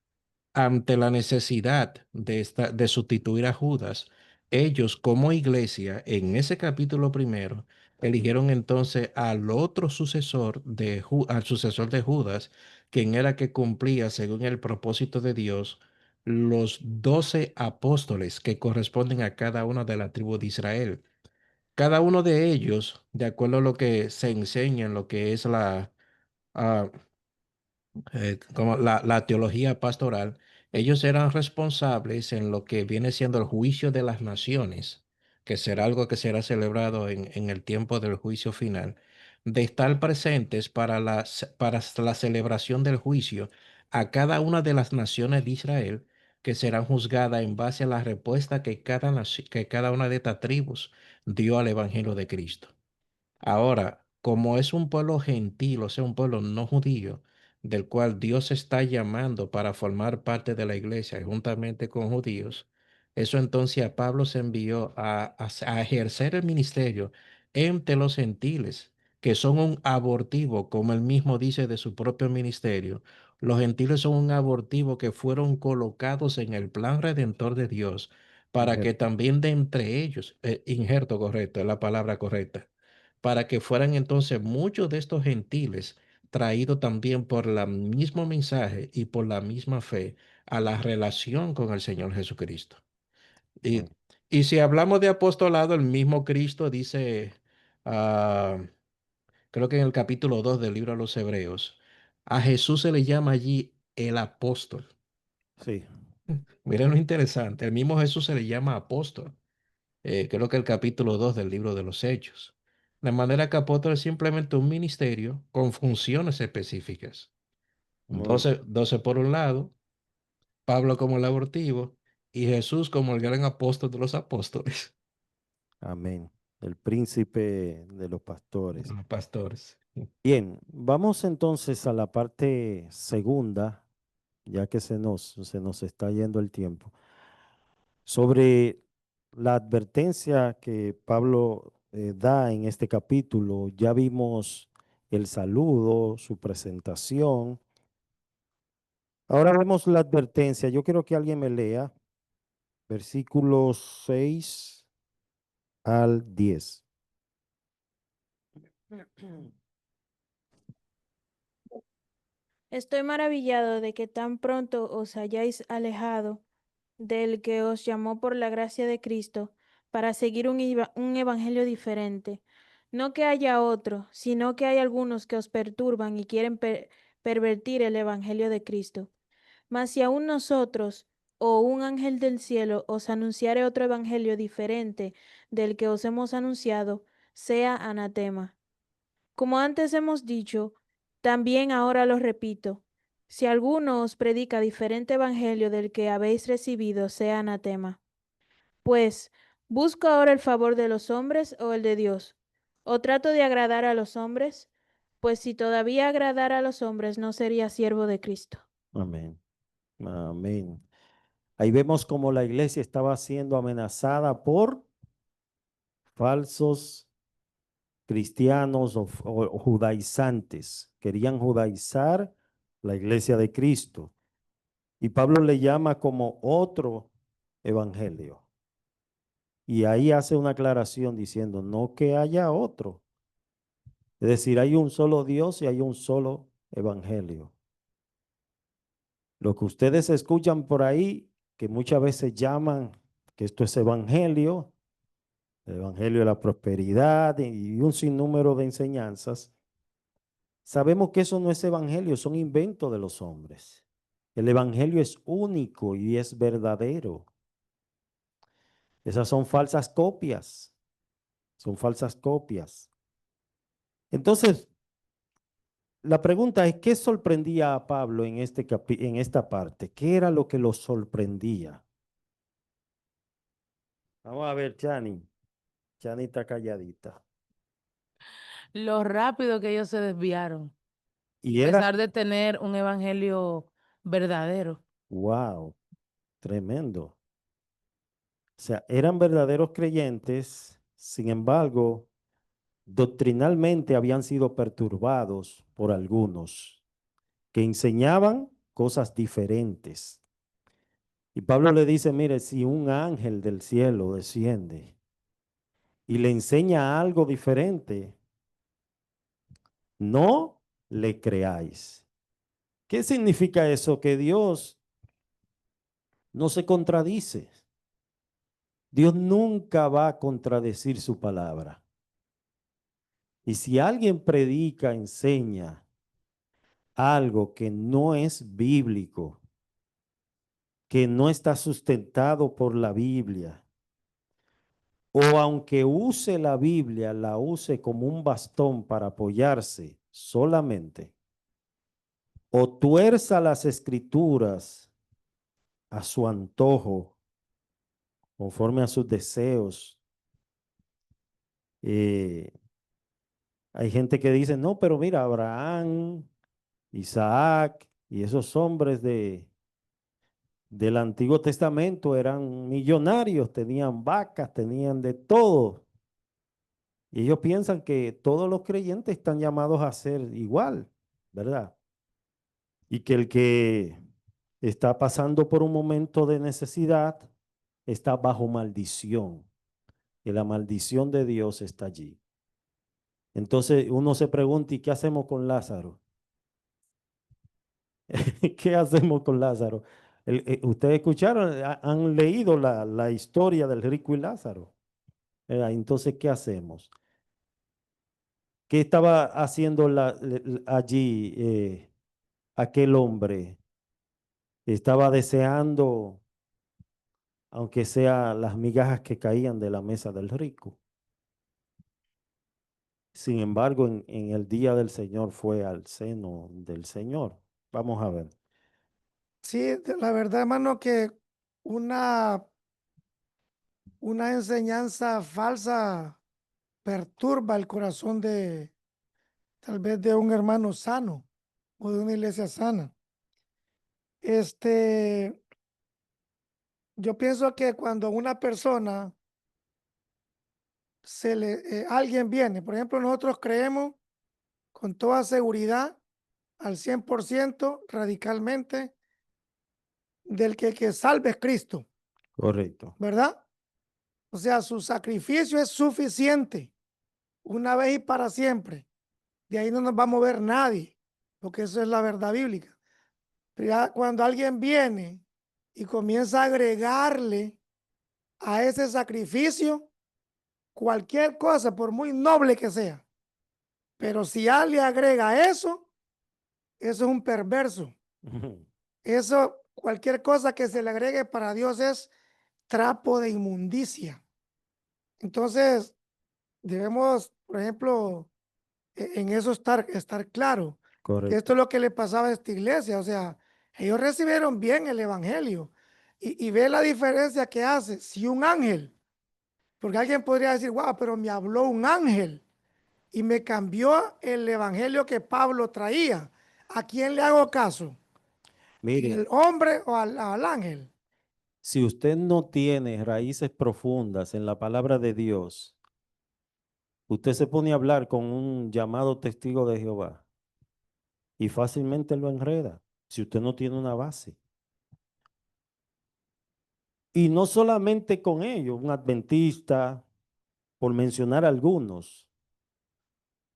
Ante la necesidad de sustituir a Judas, ellos como iglesia, en ese capítulo primero, eligieron entonces al otro sucesor al sucesor de Judas, quien era que cumplía, según el propósito de Dios, los 12 apóstoles que corresponden a cada una de las tribus de Israel. Cada uno de ellos, de acuerdo a lo que se enseña en lo que es ah, como la teología pastoral, ellos eran responsables en lo que viene siendo el juicio de las naciones, que será algo que será celebrado en el tiempo del juicio final, de estar presentes para la celebración del juicio a cada una de las naciones de Israel, que serán juzgadas en base a la respuesta que cada una de estas tribus dio al Evangelio de Cristo. Ahora, como es un pueblo gentil, o sea, un pueblo no judío, del cual Dios está llamando para formar parte de la iglesia juntamente con judíos, eso entonces a Pablo se envió a ejercer el ministerio entre los gentiles, que son un abortivo, como él mismo dice de su propio ministerio. Los gentiles son un abortivo que fueron colocados en el plan redentor de Dios para que Injerto. también de entre ellos, injerto correcto, es la palabra correcta, para que fueran entonces muchos de estos gentiles traídos también por el mismo mensaje y por la misma fe a la relación con el Señor Jesucristo. Mm. Y, Y si hablamos de apostolado, el mismo Cristo dice, ah, creo que en el capítulo 2 del libro a los Hebreos, a Jesús se le llama allí el apóstol. Sí, Miren lo interesante, el mismo Jesús se le llama apóstol. Creo que el capítulo 2 del libro de los Hechos. De manera que apóstol es simplemente un ministerio con funciones específicas. muy bien. 12 por un lado, Pablo como el abortivo y Jesús como el gran apóstol de los apóstoles, Amén. El príncipe de los de pastores. los pastores. Bien, vamos entonces a la parte segunda, ya que se nos está yendo el tiempo, sobre la advertencia que Pablo da en este capítulo. Ya vimos el saludo, su presentación. Ahora vemos la advertencia. Yo quiero que alguien me lea versículos 6 al 10. Estoy maravillado de que tan pronto os hayáis alejado del que os llamó por la gracia de Cristo para seguir un evangelio diferente. No que haya otro, sino que hay algunos que os perturban y quieren pervertir el evangelio de Cristo. Mas si aún nosotros o un ángel del cielo os anunciare otro evangelio diferente del que os hemos anunciado, sea anatema. Como antes hemos dicho, también ahora lo repito, si alguno os predica diferente evangelio del que habéis recibido, sea anatema. Pues, ¿busco ahora el favor de los hombres o el de Dios? ¿O trato de agradar a los hombres? Pues si todavía agradara a los hombres, no sería siervo de Cristo. Amén. Amén. Ahí vemos cómo la iglesia estaba siendo amenazada por falsos cristianos o judaizantes. Querían judaizar la iglesia de Cristo. Y Pablo le llama como otro evangelio. Y ahí hace una aclaración diciendo, no que haya otro. Es decir, hay un solo Dios y hay un solo evangelio. Lo que ustedes escuchan por ahí, que muchas veces llaman que esto es evangelio, el evangelio de la prosperidad y un sinnúmero de enseñanzas, sabemos que eso no es evangelio, son inventos de los hombres. El evangelio es único y es verdadero. Esas son falsas copias, son falsas copias. Entonces, la pregunta es, ¿qué sorprendía a Pablo en esta parte? ¿Qué era lo que lo sorprendía? Vamos a ver, Chani. Chani está calladita. Lo rápido que ellos se desviaron, Y a era, pesar de tener un evangelio verdadero. wow, tremendo. O sea, eran verdaderos creyentes, sin embargo, doctrinalmente habían sido perturbados por algunos que enseñaban cosas diferentes. Y Pablo le dice, mire, si un ángel del cielo desciende y le enseña algo diferente, no le creáis. ¿Qué significa eso? Que Dios no se contradice. Dios nunca va a contradecir su palabra. Y si alguien predica, enseña algo que no es bíblico, que no está sustentado por la Biblia, o aunque use la Biblia, la use como un bastón para apoyarse solamente, o tuerza las escrituras a su antojo, conforme a sus deseos. Hay gente que dice, no, pero mira, Abraham, Isaac y esos hombres del Antiguo Testamento eran millonarios, tenían vacas, tenían de todo. Y ellos piensan que todos los creyentes están llamados a ser igual, ¿verdad? Y que el que está pasando por un momento de necesidad está bajo maldición, y la maldición de Dios está allí. Entonces uno se pregunta, ¿y qué hacemos con Lázaro? ¿Qué hacemos con Lázaro? Ustedes escucharon, han leído la historia del rico y Lázaro. Entonces, ¿qué hacemos? ¿Qué estaba haciendo allí aquel hombre? Estaba deseando, aunque sea las migajas que caían de la mesa del rico. Sin embargo, en el día del Señor fue al seno del Señor. Vamos a ver. Sí, la verdad, hermano, que una, una enseñanza falsa perturba el corazón de tal vez de un hermano sano o de una iglesia sana. Yo pienso que cuando una persona alguien viene, por ejemplo, nosotros creemos con toda seguridad al 100% radicalmente del que salve es Cristo, Correcto. ¿verdad? O sea, su sacrificio es suficiente una vez y para siempre. De ahí no nos va a mover nadie, porque eso es la verdad bíblica. Pero ya cuando alguien viene y comienza a agregarle a ese sacrificio cualquier cosa, por muy noble que sea, pero si alguien agrega eso es un perverso. Eso, cualquier cosa que se le agregue para Dios es trapo de inmundicia. Entonces, debemos, por ejemplo, en eso estar claro. Que Correcto. esto es lo que le pasaba a esta iglesia. O sea, ellos recibieron bien el evangelio y ve la diferencia que hace si un ángel, porque alguien podría decir, wow, pero me habló un ángel y me cambió el evangelio que Pablo traía. ¿A quién le hago caso? Mire, ¿El hombre o al ángel? si usted no tiene raíces profundas en la palabra de Dios, usted se pone a hablar con un llamado testigo de Jehová y fácilmente lo enreda si usted no tiene una base. Y no solamente con ellos, un adventista, por mencionar algunos,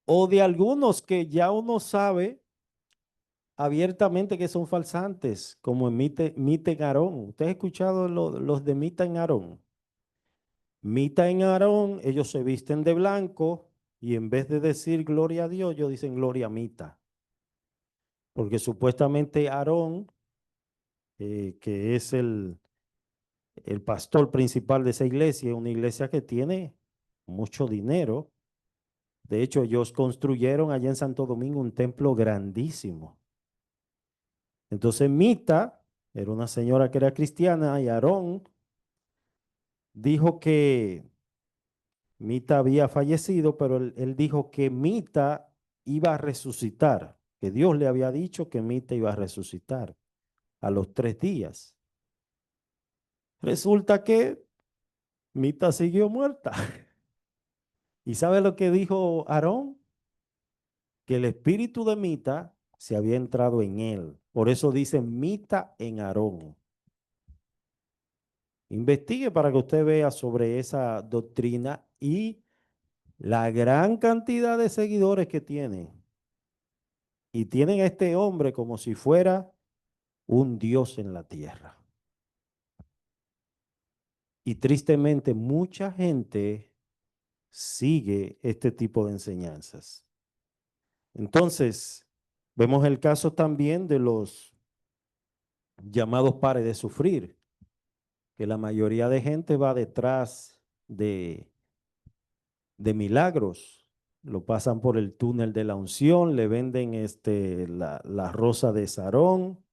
o de algunos que ya uno sabe abiertamente que son falsantes, como en Mita en Aarón. ¿Usted ha escuchado los de Mita en Aarón? Mita en Aarón, ellos se visten de blanco y en vez de decir gloria a Dios, ellos dicen gloria a Mita. Porque supuestamente Aarón, que es el pastor principal de esa iglesia, es una iglesia que tiene mucho dinero. De hecho, ellos construyeron allá en Santo Domingo un templo grandísimo. Entonces, Mita era una señora que era cristiana y Aarón dijo que Mita había fallecido, pero él dijo que Mita iba a resucitar, que Dios le había dicho que Mita iba a resucitar a los 3 días. Resulta que Mita siguió muerta. ¿Y sabe lo que dijo Aarón? Que el espíritu de Mita se había entrado en él. Por eso dice Mita en Aarón. Investigue para que usted vea sobre esa doctrina y la gran cantidad de seguidores que tienen. Y tienen a este hombre como si fuera un Dios en la tierra. Y tristemente mucha gente sigue este tipo de enseñanzas. Entonces, vemos el caso también de los llamados pares de sufrir, que la mayoría de gente va detrás de milagros. Lo pasan por el túnel de la unción, le venden la rosa de Sarón,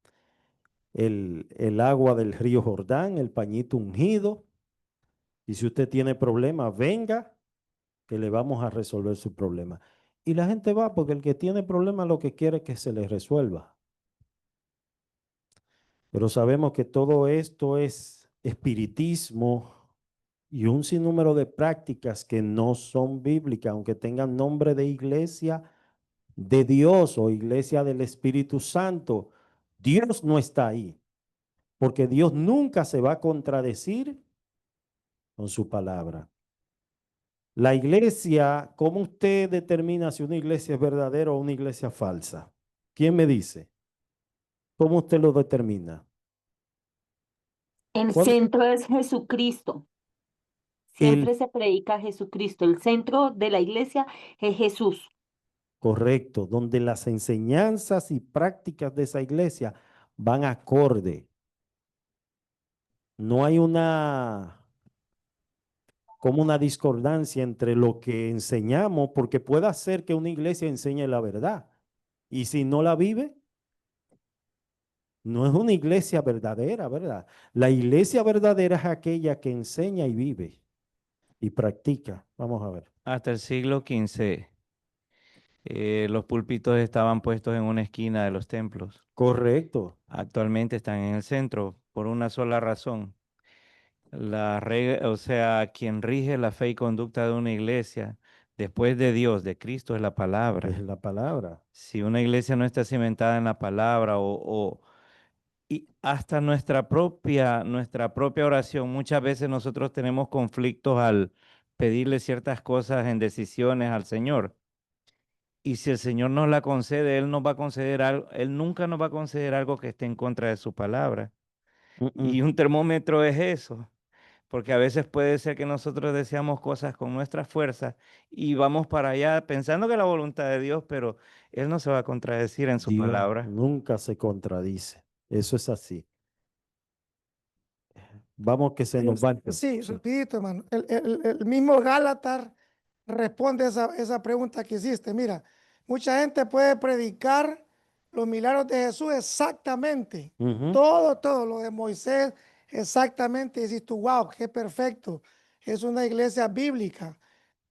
el agua del río Jordán, el pañito ungido. Y si usted tiene problemas, venga, que le vamos a resolver su problema. Y la gente va porque el que tiene problemas lo que quiere es que se le resuelva. Pero sabemos que todo esto es espiritismo y un sinnúmero de prácticas que no son bíblicas, aunque tengan nombre de iglesia de Dios o iglesia del Espíritu Santo. Dios no está ahí, porque Dios nunca se va a contradecir con su palabra. La iglesia, ¿cómo usted determina si una iglesia es verdadera o una iglesia falsa? ¿Quién me dice? ¿Cómo usted lo determina? El ¿Cuál? centro es Jesucristo. Siempre El se predica a Jesucristo. El centro de la iglesia es Jesús. correcto, donde las enseñanzas y prácticas de esa iglesia van acorde. No hay como una discordancia entre lo que enseñamos, porque puede ser que una iglesia enseñe la verdad. Y si no la vive, no es una iglesia verdadera, ¿verdad? La iglesia verdadera es aquella que enseña y vive y practica. Vamos a ver. Hasta el siglo XV, los púlpitos estaban puestos en una esquina de los templos. Correcto. Actualmente están en el centro por una sola razón. La regla, o sea, quien rige la fe y conducta de una iglesia después de Dios, de Cristo, es la Es palabra. la palabra. Si una iglesia no está cimentada en la palabra y hasta nuestra propia oración, muchas veces nosotros tenemos conflictos al pedirle ciertas cosas en decisiones al Señor. Y si el Señor nos la concede, Él nos va a conceder algo, Él nunca nos va a conceder algo que esté en contra de su palabra. Y un termómetro es eso, porque a veces puede ser que nosotros deseamos cosas con nuestra fuerza y vamos para allá pensando que es la voluntad de Dios, pero Él no se va a contradecir en su Dios palabra. nunca se contradice. Eso es así. Vamos que se nos va. Sí, Sí. rapidito, hermano. El mismo Gálatas responde esa pregunta que hiciste. Mira, mucha gente puede predicar los milagros de Jesús exactamente. Ujú. Todo lo de Moisés exactamente. Y dices tú, wow, qué perfecto. Es una iglesia bíblica.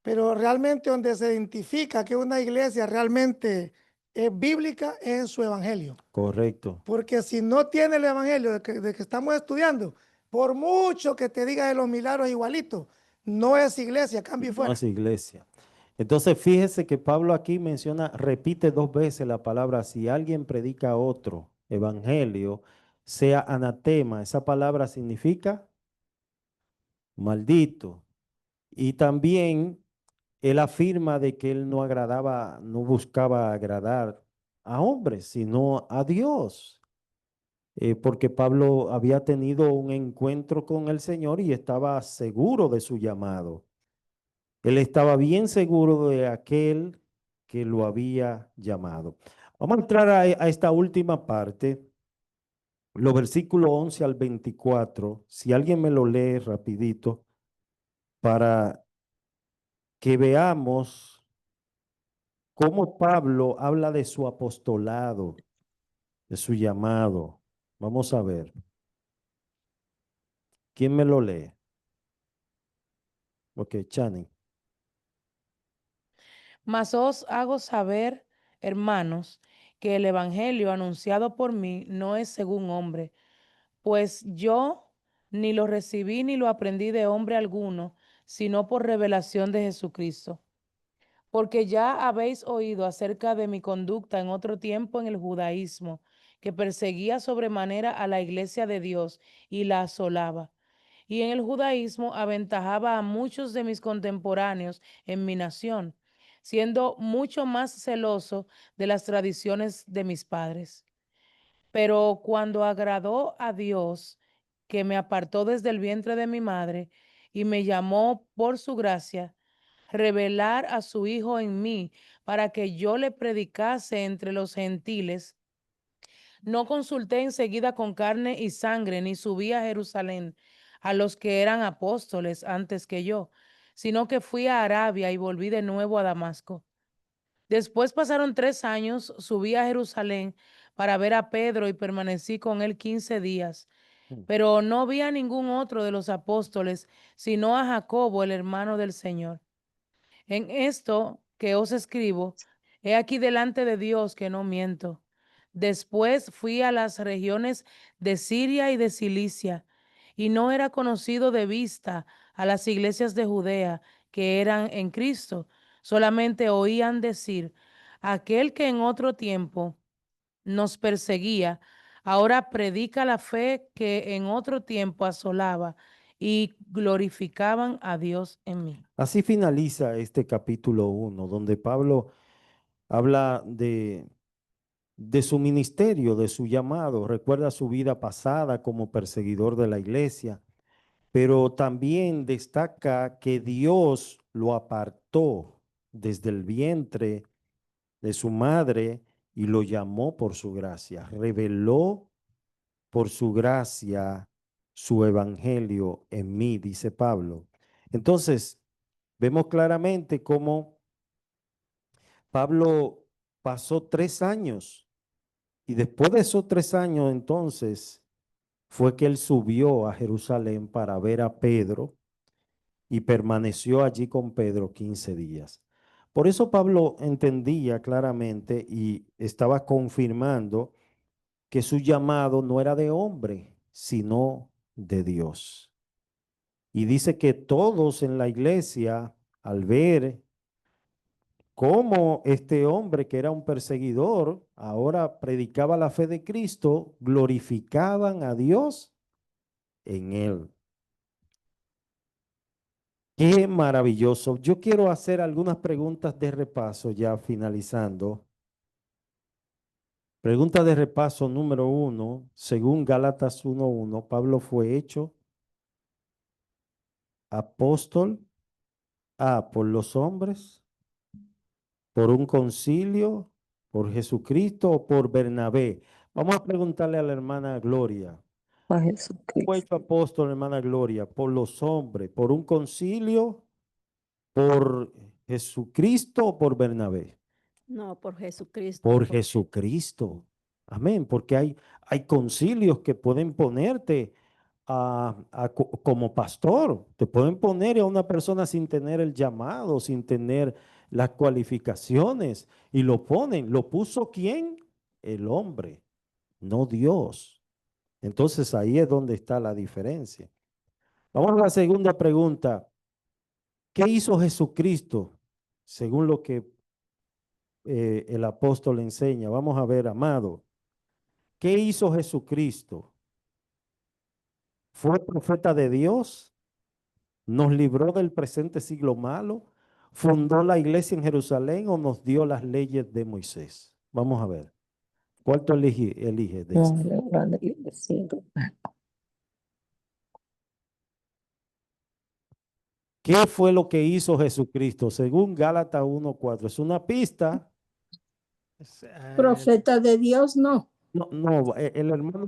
Pero realmente donde se identifica que una iglesia realmente es bíblica es en su evangelio. Correcto. Porque si no tiene el evangelio de que estamos estudiando, por mucho que te diga de los milagros igualitos, no es iglesia, cambio y No fuera. es iglesia. Entonces, fíjese que Pablo aquí menciona, repite 2 veces la palabra, si alguien predica otro evangelio, sea anatema. Esa palabra significa maldito. Y también él afirma de que él no agradaba, no buscaba agradar a hombres, sino a Dios. Porque Pablo había tenido un encuentro con el Señor y estaba seguro de su llamado. Él estaba bien seguro de aquel que lo había llamado. Vamos a entrar a esta última parte, los versículos 11 al 24. Si alguien me lo lee rapidito para que veamos cómo Pablo habla de su apostolado, de su llamado. Vamos a ver. ¿Quién me lo lee? Ok, Chani. Mas os hago saber, hermanos, que el evangelio anunciado por mí no es según hombre, pues yo ni lo recibí ni lo aprendí de hombre alguno, sino por revelación de Jesucristo. Porque ya habéis oído acerca de mi conducta en otro tiempo en el judaísmo, que perseguía sobremanera a la iglesia de Dios y la asolaba. Y en el judaísmo aventajaba a muchos de mis contemporáneos en mi nación, siendo mucho más celoso de las tradiciones de mis padres. Pero cuando agradó a Dios, que me apartó desde el vientre de mi madre y me llamó por su gracia, revelar a su Hijo en mí para que yo le predicase entre los gentiles, no consulté enseguida con carne y sangre, ni subí a Jerusalén a los que eran apóstoles antes que yo, sino que fui a Arabia y volví de nuevo a Damasco. Después pasaron 3 años, subí a Jerusalén para ver a Pedro y permanecí con él 15 días. Pero no vi a ningún otro de los apóstoles, sino a Jacobo, el hermano del Señor. En esto que os escribo, he aquí delante de Dios que no miento. Después fui a las regiones de Siria y de Cilicia, y no era conocido de vista a las iglesias de Judea que eran en Cristo. Solamente oían decir, aquel que en otro tiempo nos perseguía, ahora predica la fe que en otro tiempo asolaba, y glorificaban a Dios en mí. Así finaliza este capítulo 1, donde Pablo habla de su ministerio, de su llamado. Recuerda su vida pasada como perseguidor de la iglesia, pero también destaca que Dios lo apartó desde el vientre de su madre y lo llamó por su gracia. Reveló por su gracia su evangelio en mí, dice Pablo. Entonces, vemos claramente cómo Pablo pasó 3 años y después de esos 3 años entonces fue que él subió a Jerusalén para ver a Pedro y permaneció allí con Pedro 15 días. Por eso Pablo entendía claramente y estaba confirmando que su llamado no era de hombre, sino de Dios. Y dice que todos en la iglesia, al ver cómo este hombre que era un perseguidor, ahora predicaba la fe de Cristo, glorificaban a Dios en él. Qué maravilloso. Yo quiero hacer algunas preguntas de repaso ya finalizando. Pregunta de repaso número 1. Según Gálatas 1:1, Pablo fue hecho apóstol por los hombres, por un concilio, por Jesucristo o por Bernabé. Vamos a preguntarle a la hermana Gloria. Por ¿Fue Jesucristo. hecho apóstol, hermana Gloria, por los hombres, por un concilio, por Jesucristo o por Bernabé? No, por Jesucristo. Por Jesucristo. Amén. Porque hay concilios que pueden ponerte como pastor. Te pueden poner a una persona sin tener el llamado, sin tener las cualificaciones. Y lo ponen. ¿Lo puso quién? El hombre, no Dios. Entonces ahí es donde está la diferencia. Vamos a la segunda pregunta. ¿Qué hizo Jesucristo? Según lo que el apóstol enseña. Vamos a ver, amado. ¿Qué hizo Jesucristo? ¿Fue profeta de Dios? ¿Nos libró del presente siglo malo? ¿Fundó la iglesia en Jerusalén o nos dio las leyes de Moisés? Vamos a ver. ¿Cuál tú eliges de No, esto? no, no, yo siento. ¿Qué fue lo que hizo Jesucristo? Según Gálatas 1:4. Es una pista. Profeta de Dios, no. No, no, el hermano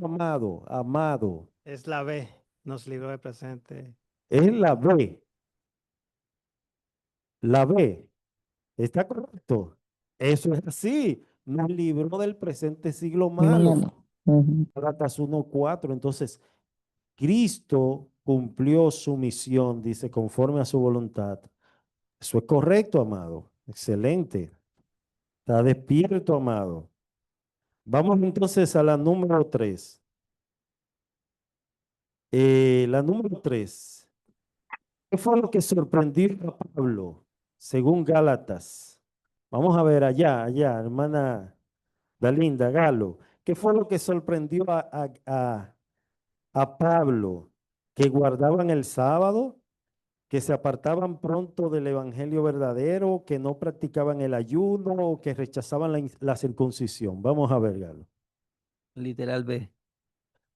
amado. Es la B, nos libró de presente. Es la B. La B. ¿Está correcto? Eso es así. Nos libró del presente siglo malo. Gálatas 1:4. Entonces, Cristo cumplió su misión, dice, conforme a su voluntad. Eso es correcto, amado. Excelente. Está despierto, amado. Vamos entonces a la número 3. La número 3. ¿Qué fue lo que sorprendió a Pablo, según Gálatas? Vamos a ver allá, hermana Dalinda Galo. ¿Qué fue lo que sorprendió a Pablo? ¿Que guardaban el sábado? ¿Que se apartaban pronto del evangelio verdadero? ¿Que no practicaban el ayuno? ¿O que rechazaban la circuncisión? Vamos a ver, Galo. Literal B.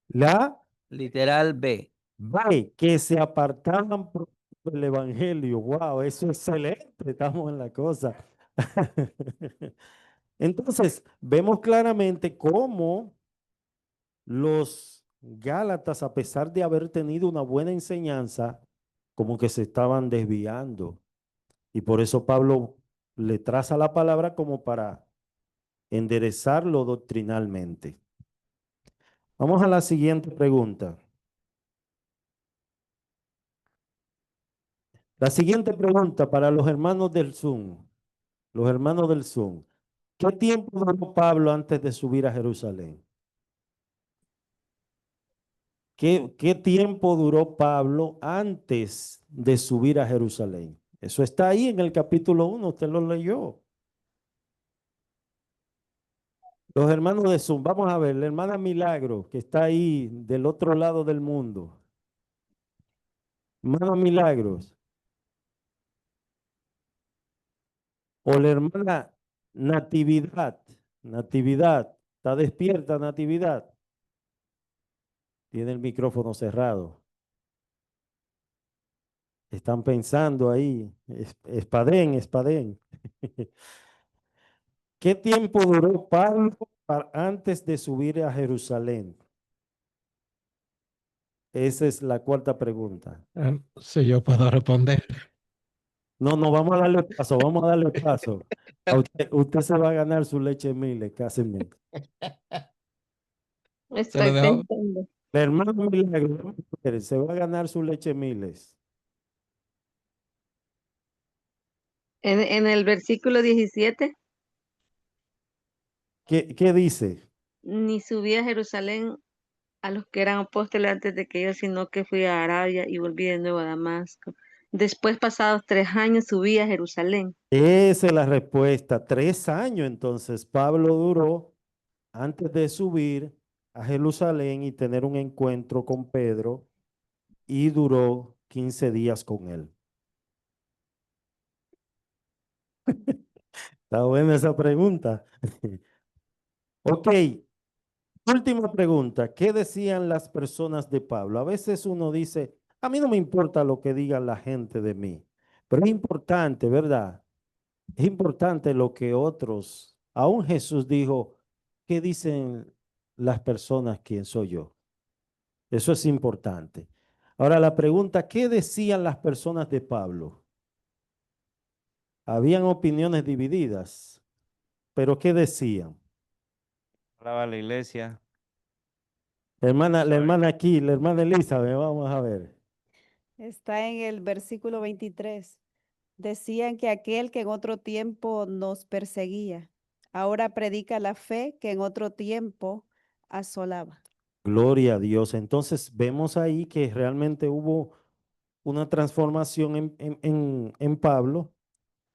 La Literal B. B, que se apartaban pronto del evangelio. Wow, eso es excelente. Estamos en la cosa. Entonces, vemos claramente cómo los Gálatas, a pesar de haber tenido una buena enseñanza, como que se estaban desviando. Y por eso Pablo le traza la palabra como para enderezarlo doctrinalmente. Vamos a la siguiente pregunta. La siguiente pregunta para los hermanos del Zoom. Los hermanos del Zoom. ¿Qué tiempo duró Pablo antes de subir a Jerusalén? ¿Qué tiempo duró Pablo antes de subir a Jerusalén? Eso está ahí en el capítulo 1, usted lo leyó. Los hermanos de Zoom, vamos a ver, la hermana Milagro, que está ahí del otro lado del mundo. Hermana Milagros. O la hermana Natividad. Natividad. ¿Está despierta, Natividad? Tiene el micrófono cerrado. Están pensando ahí. Espadén, Espadén. ¿Qué tiempo duró Pablo antes de subir a Jerusalén? Esa es la cuarta pregunta. Si yo puedo responder. No, no, vamos a darle paso, vamos a darle paso. Usted se va a ganar su leche Miles, casi. Se lo dejo. pensando. La hermana Milagro se va a ganar su leche Miles. En el versículo 17, ¿Qué dice? ni subí a Jerusalén a los que eran apóstoles antes de que yo, sino que fui a Arabia y volví de nuevo a Damasco. Después, pasados 3 años, subí a Jerusalén. Esa es la respuesta. 3 años entonces Pablo duró antes de subir a Jerusalén y tener un encuentro con Pedro y duró 15 días con él. Está buena esa pregunta. Ok, última pregunta. ¿Qué decían las personas de Pablo? A veces uno dice, a mí no me importa lo que diga la gente de mí, pero es importante, ¿verdad? Es importante lo que otros, aún Jesús dijo, ¿qué dicen las personas quién soy yo? Eso es importante. Ahora la pregunta, ¿qué decían las personas de Pablo? Habían opiniones divididas, pero ¿qué decían? Hablaba la iglesia. La hermana aquí, la hermana Elizabeth, vamos a ver. Está en el versículo 23. Decían que aquel que en otro tiempo nos perseguía, ahora predica la fe que en otro tiempo asolaba. Gloria a Dios. Entonces vemos ahí que realmente hubo una transformación en Pablo,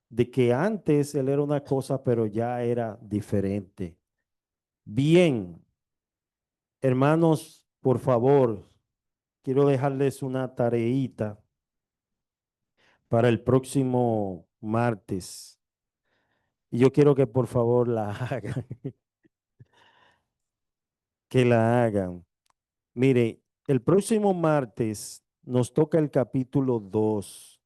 de que antes él era una cosa, pero ya era diferente. Bien, hermanos, por favor, quiero dejarles una tareita para el próximo martes. Y yo quiero que por favor la hagan, que la hagan. Mire, el próximo martes nos toca el capítulo 2.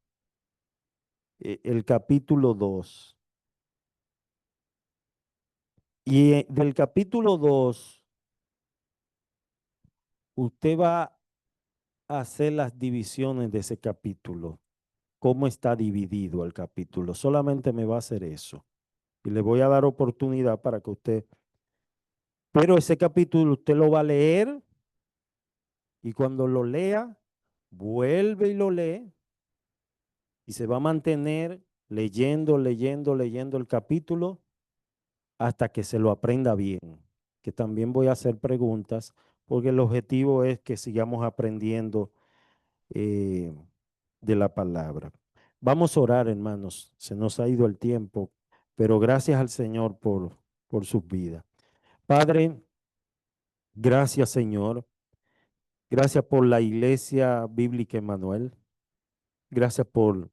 El capítulo 2. Y del capítulo 2, usted va a hacer las divisiones de ese capítulo. ¿Cómo está dividido el capítulo? Solamente me va a hacer eso. Y le voy a dar oportunidad para que usted... Pero ese capítulo usted lo va a leer y cuando lo lea, vuelve y lo lee y se va a mantener leyendo, leyendo, leyendo el capítulo hasta que se lo aprenda bien. Que también voy a hacer preguntas porque el objetivo es que sigamos aprendiendo eh, de la palabra. Vamos a orar, hermanos. Se nos ha ido el tiempo, pero gracias al Señor por sus vidas. Padre, gracias, Señor. Gracias por la Iglesia Bíblica Emanuel. Gracias por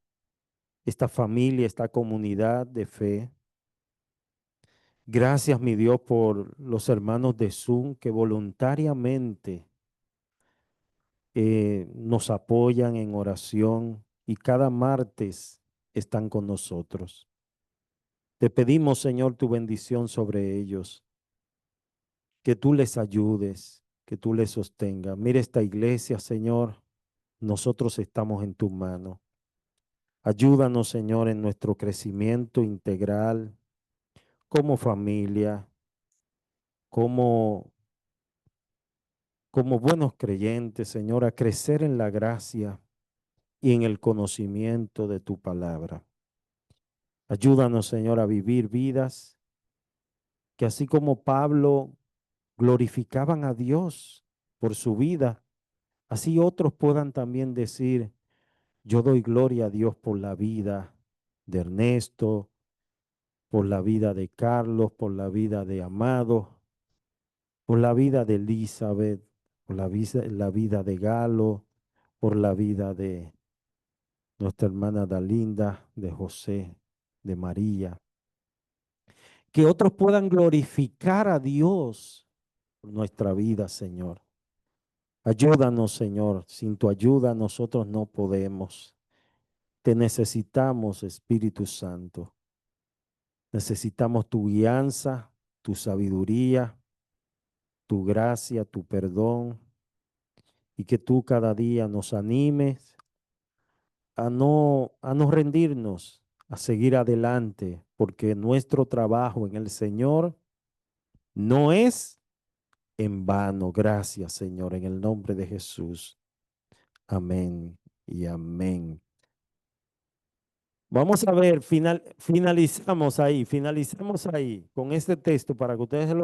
esta familia, esta comunidad de fe. Gracias, mi Dios, por los hermanos de Zoom que voluntariamente nos apoyan en oración y cada martes están con nosotros. Te pedimos, Señor, tu bendición sobre ellos, que tú les ayudes, que tú les sostengas. Mira esta iglesia, Señor, nosotros estamos en tu mano. Ayúdanos, Señor, en nuestro crecimiento integral, como familia, como, como buenos creyentes, Señor, a crecer en la gracia y en el conocimiento de tu palabra. Ayúdanos, Señor, a vivir vidas que así como Pablo glorificaban a Dios por su vida, así otros puedan también decir, yo doy gloria a Dios por la vida de Ernesto, por la vida de Carlos, por la vida de Amado, por la vida de Elizabeth, por la vida de Galo, por la vida de nuestra hermana Dalinda, de José, de María. que otros puedan glorificar a Dios por nuestra vida, Señor. Ayúdanos, Señor. Sin tu ayuda nosotros no podemos. Te necesitamos, Espíritu Santo. Necesitamos tu guianza, tu sabiduría, tu gracia, tu perdón, y que tú cada día nos animes a no rendirnos, a seguir adelante, porque nuestro trabajo en el Señor no es en vano. Gracias, Señor, en el nombre de Jesús. Amén y amén. Vamos a ver, finalizamos ahí con este texto para que ustedes lo